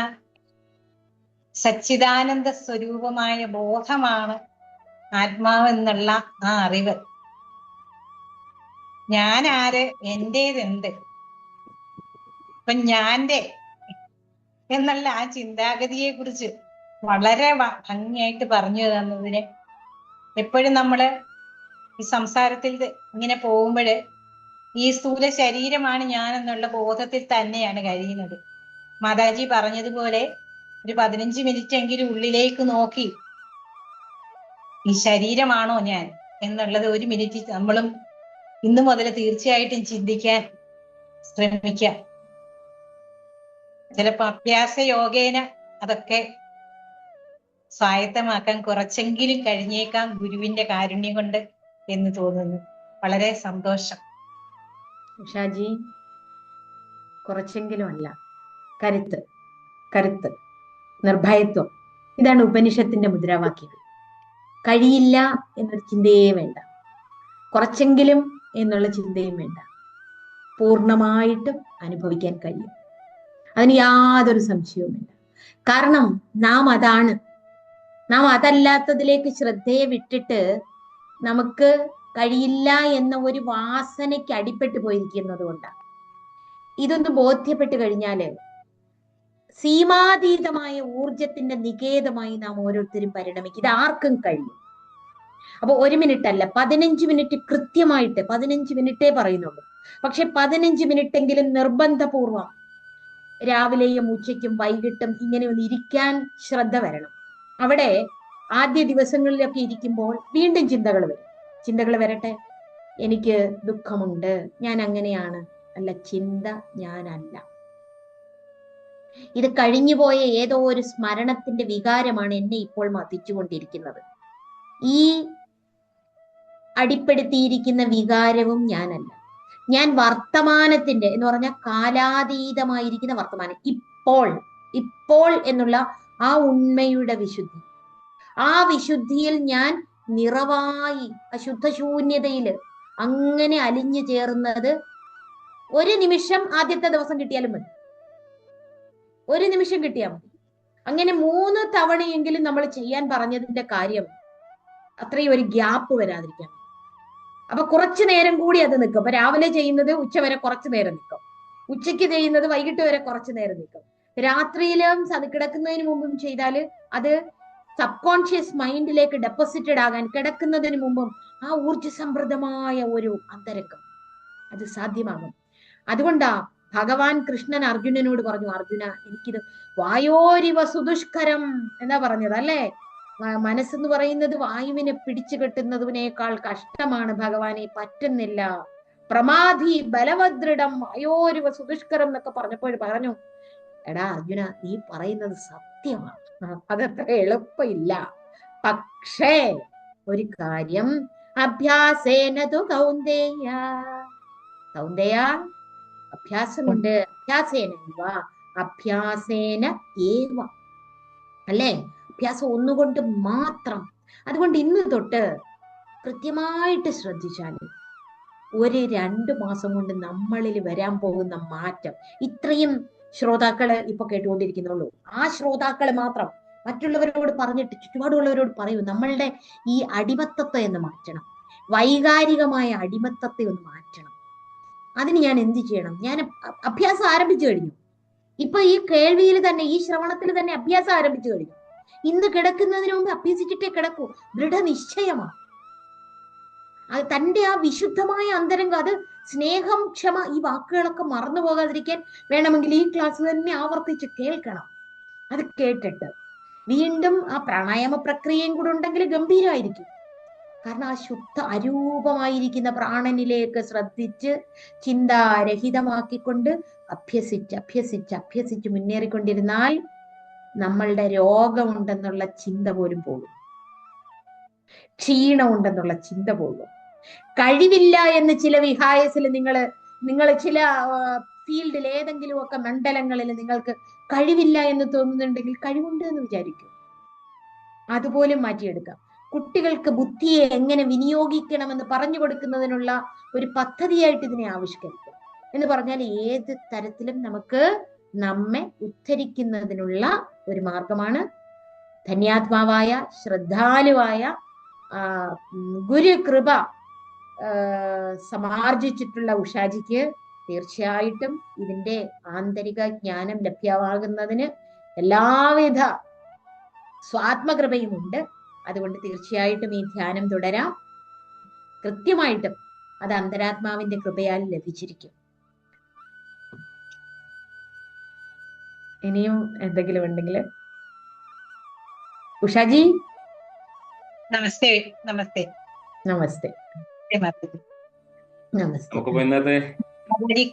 സച്ചിദാനന്ദ സ്വരൂപമായ ബോധമാണ് ആത്മാവ് എന്നുള്ള ആ അറിവ്. ഞാൻ ആര്, എന്റേതെന്ത്, ഇപ്പൊ ഞാന്റെ എന്നുള്ള ആ ചിന്താഗതിയെ കുറിച്ച് വളരെ ഭംഗിയായിട്ട് പറഞ്ഞു തന്നതിന് എപ്പോഴും നമ്മള് ഈ സംസാരത്തിൽ ഇങ്ങനെ പോകുമ്പോഴ് ഈ സ്ഥൂല ശരീരമാണ് ഞാൻ എന്നുള്ള ബോധത്തിൽ തന്നെയാണ് കഴിയുന്നത്. മാതാജി പറഞ്ഞതുപോലെ ഒരു 15 മിനിറ്റ് എങ്കിലും ഉള്ളിലേക്ക് നോക്കി ഈ ശരീരമാണോ ഞാൻ എന്നുള്ളത് 1 മിനിറ്റ് നമ്മളും ഇന്നു മുതൽ തീർച്ചയായിട്ടും ചിന്തിക്കാൻ ശ്രമിക്കാം. ചിലപ്പോ അഭ്യാസ യോഗേന അതൊക്കെ സ്വായത്തമാക്കാൻ കുറച്ചെങ്കിലും കഴിഞ്ഞേക്കാം ഗുരുവിന്റെ കാരുണ്യം കൊണ്ട് എന്ന് തോന്നുന്നു. വളരെ സന്തോഷം. ഉഷാജി, കുറച്ചെങ്കിലും അല്ല, കരുത്ത്, കരുത്ത്, നിർഭയത്വം, ഇതാണ് ഉപനിഷത്തിന്റെ മുദ്രാവാക്യം. കഴിയില്ല എന്നൊരു ചിന്തയേ വേണ്ട, കുറച്ചെങ്കിലും എന്നുള്ള ചിന്തയും വേണ്ട, പൂർണ്ണമായിട്ടും അനുഭവിക്കാൻ കഴിയും. അതിന് യാതൊരു സംശയവുമില്ല. കാരണം നാം അതാണ്. നാം അതല്ലാത്തതിലേക്ക് ശ്രദ്ധയെ വിട്ടിട്ട് നമുക്ക് കഴിയില്ല എന്ന ഒരു വാസനയ്ക്ക് അടിപ്പെട്ടു പോയിരിക്കുന്നത് കൊണ്ടാണ്. ഇതൊന്ന് ബോധ്യപ്പെട്ട് കഴിഞ്ഞാല് സീമാതീതമായ ഊർജത്തിന്റെ നികേതമായി നാം ഓരോരുത്തരും പരിണമിക്കും. ഇത് ആർക്കും കഴിയും. അപ്പൊ 1 മിനിറ്റ് അല്ല, 15 മിനിറ്റ് കൃത്യമായിട്ട്, 15 മിനിറ്റേ പറയുന്നുള്ളൂ. പക്ഷെ 15 മിനിറ്റ് എങ്കിലും നിർബന്ധപൂർവം രാവിലെയും ഉച്ചയ്ക്കും വൈകിട്ടും ഇങ്ങനെ ഒന്ന് ഇരിക്കാൻ ശ്രദ്ധ വരണം. അവിടെ ആദ്യ ദിവസങ്ങളിലൊക്കെ ഇരിക്കുമ്പോൾ വീണ്ടും ചിന്തകൾ വരട്ടെ. എനിക്ക് ദുഃഖമുണ്ട്, ഞാൻ അങ്ങനെയാണ്. അല്ല, ചിന്ത ഞാനല്ല. ഇത് കഴിഞ്ഞുപോയ ഏതോ ഒരു സ്മരണത്തിന്റെ വികാരമാണ് എന്നെ ഇപ്പോൾ മതിച്ചുകൊണ്ടിരിക്കുന്നത്. ഈ അടിപ്പെടുത്തിയിരിക്കുന്ന വികാരവും ഞാനല്ല. ഞാൻ വർത്തമാനത്തിന്റെ എന്ന് പറഞ്ഞാൽ കാലാതീതമായിരിക്കുന്ന വർത്തമാനം, ഇപ്പോൾ എന്നുള്ള ആ ഉണ്മയുടെ വിശുദ്ധി, ആ വിശുദ്ധിയിൽ ഞാൻ നിറവായി അശുദ്ധശൂന്യതയിൽ അങ്ങനെ അലിഞ്ഞു ചേർന്നത് ഒരു നിമിഷം ആദ്യത്തെ ദിവസം കിട്ടിയാലും മതി, ഒരു നിമിഷം കിട്ടിയാൽ മതി. അങ്ങനെ 3 തവണയെങ്കിലും നമ്മൾ ചെയ്യാൻ പറഞ്ഞതിന്റെ കാര്യം അത്രയും ഒരു ഗ്യാപ്പ് വരാതിരിക്കാൻ. അപ്പൊ കുറച്ചു നേരം കൂടി അത് നിൽക്കും. അപ്പൊ രാവിലെ ചെയ്യുന്നത് ഉച്ചവരെ കുറച്ചു നേരം നിൽക്കും, ഉച്ചയ്ക്ക് ചെയ്യുന്നത് വൈകിട്ട് വരെ കുറച്ചു നേരം നിൽക്കും, രാത്രിയിലും അത് കിടക്കുന്നതിന് മുമ്പും ചെയ്താൽ അത് സബ് കോൺഷ്യസ് മൈൻഡിലേക്ക് ഡെപ്പോസിറ്റഡ് ആകാൻ കിടക്കുന്നതിന് മുമ്പും ആ ഊർജ്ജസമൃദ്ധമായ ഒരു അന്തരംഗം അത് സാധ്യമാകും. അതുകൊണ്ടാ ഭഗവാൻ കൃഷ്ണൻ അർജുനനോട് പറഞ്ഞു, അർജുന, എനിക്കിത് വായോരിവ സുദുഷ്കരം എന്നാ പറഞ്ഞത് അല്ലേ? മനസ്സെന്ന് പറയുന്നത് വായുവിനെ പിടിച്ചു കെട്ടുന്നതിനേക്കാൾ കഷ്ടമാണ് ഭഗവാനെ, പറ്റുന്നില്ല. പ്രമാധി ബലവദൃഢം വായോരിവ സുദുഷ്കരം എന്നൊക്കെ പറഞ്ഞപ്പോൾ പറഞ്ഞു, എടാ അർജുന, നീ പറയുന്നത് സത്യമാണ്, അതത്ര എളുപ്പമില്ല. പക്ഷേ ഒരു കാര്യം, അഭ്യാസേന തു കൗന്ദേയ, അഭ്യാസം കൊണ്ട്, അഭ്യാസേന ഏവ അല്ലേ? അഭ്യാസം ഒന്നുകൊണ്ട് മാത്രം. അതുകൊണ്ട് ഇന്ന് തൊട്ട് കൃത്യമായിട്ട് ശ്രദ്ധിച്ചാൽ 1-2 മാസം കൊണ്ട് നമ്മളിൽ വരാൻ പോകുന്ന മാറ്റം, ഇത്രയും ശ്രോതാക്കള് ഇപ്പൊ കേട്ടുകൊണ്ടിരിക്കുന്നുള്ളൂ, ആ ശ്രോതാക്കള് മാത്രം മറ്റുള്ളവരോട് പറഞ്ഞിട്ട് ചുറ്റുപാടുള്ളവരോട് പറയൂ, നമ്മളുടെ ഈ അടിമത്തത്തെ ഒന്ന് മാറ്റണം, വൈകാരികമായ അടിമത്തത്തെ ഒന്ന് മാറ്റണം. അതിന് ഞാൻ എന്ത് ചെയ്യണം? ഞാൻ അഭ്യാസം ആരംഭിച്ചു കഴിഞ്ഞു. ഇപ്പൊ ഈ കേൾവിയിൽ തന്നെ, ഈ ശ്രവണത്തിൽ തന്നെ അഭ്യാസം ആരംഭിച്ചു കഴിഞ്ഞു. ഇന്ന് കിടക്കുന്നതിന് മുമ്പ് അഭ്യസിച്ചിട്ടേ കിടക്കൂ. ദൃഢനിശ്ചയമാണ് അത്. തന്റെ ആ വിശുദ്ധമായ അന്തരംഗം, അത് സ്നേഹം, ക്ഷമ, ഈ വാക്കുകളൊക്കെ മറന്നു പോകാതിരിക്കാൻ വേണമെങ്കിൽ ഈ ക്ലാസ് തന്നെ ആവർത്തിച്ച് കേൾക്കണം. അത് കേട്ടിട്ട് വീണ്ടും ആ പ്രാണായാമ പ്രക്രിയയും കൂടെ ഉണ്ടെങ്കിൽ ഗംഭീരമായിരിക്കും. കാരണം ആ ശുദ്ധ അരൂപമായിരിക്കുന്ന പ്രാണനിലേക്ക് ശ്രദ്ധിച്ച് ചിന്താരഹിതമാക്കിക്കൊണ്ട് അഭ്യസിച്ച് മുന്നേറിക്കൊണ്ടിരുന്നാൽ നമ്മളുടെ രോഗമുണ്ടെന്നുള്ള ചിന്ത പോലും പോകും, ക്ഷീണമുണ്ടെന്നുള്ള ചിന്ത പോകും. കഴിവില്ല എന്ന് ചില വിഹായസിൽ നിങ്ങൾ ചില ഫീൽഡിൽ ഏതെങ്കിലും ഒക്കെ മണ്ഡലങ്ങളിൽ നിങ്ങൾക്ക് കഴിവില്ല എന്ന് തോന്നുന്നുണ്ടെങ്കിൽ കഴിവുണ്ട് എന്ന് വിചാരിക്കും, അതുപോലും മാറ്റിയെടുക്കാം. കുട്ടികൾക്ക് ബുദ്ധിയെ എങ്ങനെ വിനിയോഗിക്കണമെന്ന് പറഞ്ഞു കൊടുക്കുന്നതിനുള്ള ഒരു പദ്ധതിയായിട്ട് ഇതിനെ ആവിഷ്കരിക്കാം. എന്ന് പറഞ്ഞാൽ ഏത് തരത്തിലും നമുക്ക് നമ്മെ ഉദ്ധരിക്കുന്നതിനുള്ള ഒരു മാർഗമാണ്. ധന്യാത്മാവായ ശ്രദ്ധാലുവായ ഗുരുകൃപ സമാർജിച്ചിട്ടുള്ള ഉഷാജിക്ക് തീർച്ചയായിട്ടും ഇതിന്റെ ആന്തരിക ജ്ഞാനം ലഭ്യമാകുന്നതിന് എല്ലാവിധ സ്വാത്മകൃപയും ഉണ്ട്. അതുകൊണ്ട് തീർച്ചയായിട്ടും ഈ ധ്യാനം തുടരാം. കൃത്യമായിട്ടും അത് അന്തരാത്മാവിന്റെ കൃപയാൽ ലഭിച്ചിരിക്കും. ഇനിയും എന്തെങ്കിലും ഉണ്ടെങ്കിൽ ഉഷാജി. നമസ്തേ. നമസ്തേ. നമസ്തേ. നമസ്തേ.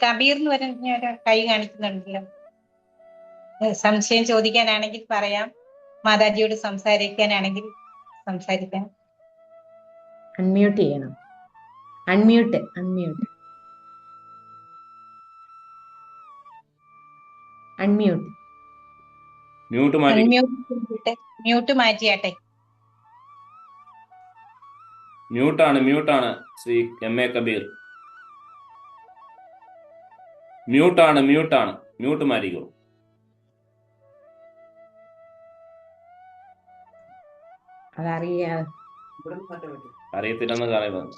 കബീർ എന്ന് പറഞ്ഞ കൈ കാണിക്കുന്നുണ്ടല്ലോ. സംശയം ചോദിക്കാനാണെങ്കിൽ പറയാം, മാതാജിയോട് സംസാരിക്കാനാണെങ്കിൽ സംസാരിക്കാം. അൺമ്യൂട്ട് ചെയ്യണം. അൺമ്യൂട്ട് മ്യൂട്ട് മാറ്റിയാട്ടെ. മ്യൂട്ടാണ് ശ്രീ MA കബീർ. മ്യൂട്ട് മാറ്റിക്കോ. അറിയത്തില്ലെന്ന് പറയുന്നത്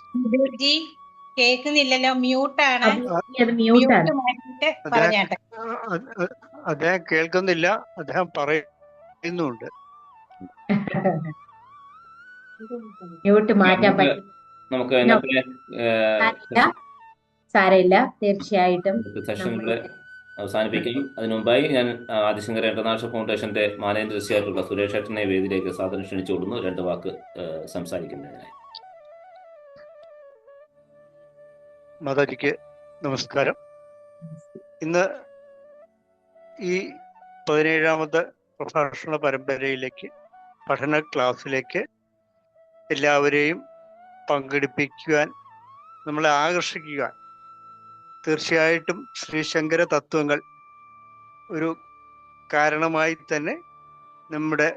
കേൾക്കുന്നില്ലല്ലോ. മ്യൂട്ടാണ്. പറഞ്ഞാട്ടെ. അദ്ദേഹം കേൾക്കുന്നില്ല, അദ്ദേഹം പറയുന്നുണ്ട്. മ്യൂട്ട് മാറ്റാൻ നമുക്ക് പറ്റും. നമുക്ക് ഇന്നത്തെ സാരമില്ല, സാരമില്ല. തീർച്ചയായിട്ടും സെഷൻ നമ്മൾ ഇവിടെ അവസാനിപ്പിക്കും. അതിനു മുമ്പായി ഞാൻ ആദിശങ്കര ഇന്റർനാഷണൽ ഫൗണ്ടേഷന്റെ മാനേജർ ആയിട്ടുള്ള സുരേഷ് ഏട്ടനെ വേദിയിലേക്ക് സാധനം ക്ഷണിച്ചു കൊടുക്കുന്നു 2 വാക്ക് സംസാരിക്കുന്നതിനായി. മാതാജിക്ക് നമസ്കാരം. ഇന്ന് ഈ 17ാമത്തെ പ്രഭാഷണ പരമ്പരയിലേക്ക്, പഠന ക്ലാസ്സിലേക്ക് എല്ലാവരെയും പങ്കെടുപ്പിക്കുവാൻ, നമ്മളെ ആകർഷിക്കുവാൻ തീർച്ചയായിട്ടും ശ്രീശങ്കര തത്വങ്ങൾ ഒരു കാരണമായി തന്നെ നമ്മുടെ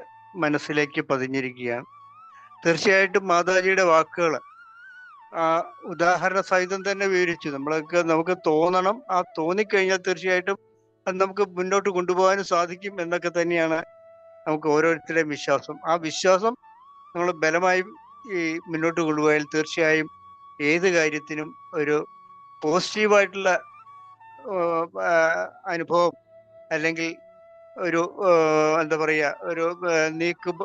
മനസ്സിലേക്ക് പതിഞ്ഞിരിക്കുകയാണ്. തീർച്ചയായിട്ടും മാതാജിയുടെ വാക്കുകൾ ആ ഉദാഹരണ സഹിതം തന്നെ വിവരിച്ചു. നമുക്ക് തോന്നണം, ആ തോന്നിക്കഴിഞ്ഞാൽ തീർച്ചയായിട്ടും അത് നമുക്ക് മുന്നോട്ട് കൊണ്ടുപോകാനും സാധിക്കും എന്നൊക്കെ തന്നെയാണ് നമുക്ക് ഓരോരുത്തരുടെയും വിശ്വാസം. ആ വിശ്വാസം നമ്മൾ ബലമായി ഈ മുന്നോട്ട് കൊണ്ടുപോയാൽ തീർച്ചയായും ഏത് കാര്യത്തിനും ഒരു പോസിറ്റീവായിട്ടുള്ള അനുഭവം അല്ലെങ്കിൽ ഒരു എന്താ പറയുക, ഒരു നീക്കം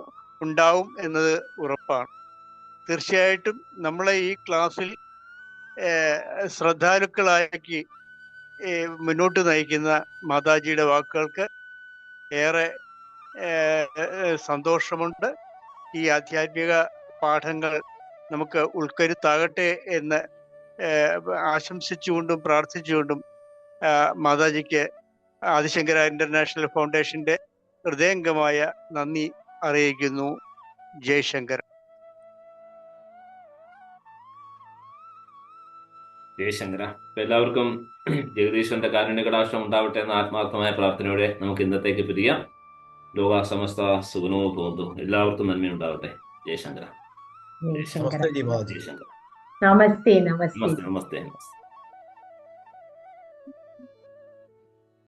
ഉണ്ടാവും എന്നത് ഉറപ്പാണ്. തീർച്ചയായിട്ടും നമ്മളെ ഈ ക്ലാസ്സിൽ ശ്രദ്ധാലുക്കളാക്കി മുന്നോട്ട് നയിക്കുന്ന മാതാജിയുടെ വാക്കുകൾക്ക് ഏറെ സന്തോഷമുണ്ട്. ഈ ആധ്യാത്മിക പാഠങ്ങൾ നമുക്ക് ഉൾക്കരുത്താകട്ടെ എന്ന് ആശംസിച്ചുകൊണ്ടും പ്രാർത്ഥിച്ചുകൊണ്ടും മാതാജിക്ക് ആദിശങ്കര ഇന്റർനാഷണൽ ഫൗണ്ടേഷന്റെ ഹൃദയംഗമായ നന്ദി അറിയിക്കുന്നു. ജയശങ്കർ. ജയശങ്കര. എല്ലാവർക്കും ജഗദീശ്വരന്റെ കാരുണ്യകടാക്ഷം ഉണ്ടാവട്ടെ എന്ന ആത്മാർത്ഥമായ പ്രാർത്ഥനയോടെ നമുക്ക് ഇന്നത്തേക്ക് പിരിയാം. ലോക സമസ്ത സുഖനോ ഭവന്തു. എല്ലാവർക്കും നന്മയുണ്ടാവട്ടെ. ജയശങ്കര. ജയശങ്കര. ജയശങ്കര. നമസ്തേ നമസ്തേ. നമസ്തേ നമസ്തേ നമസ്തേ.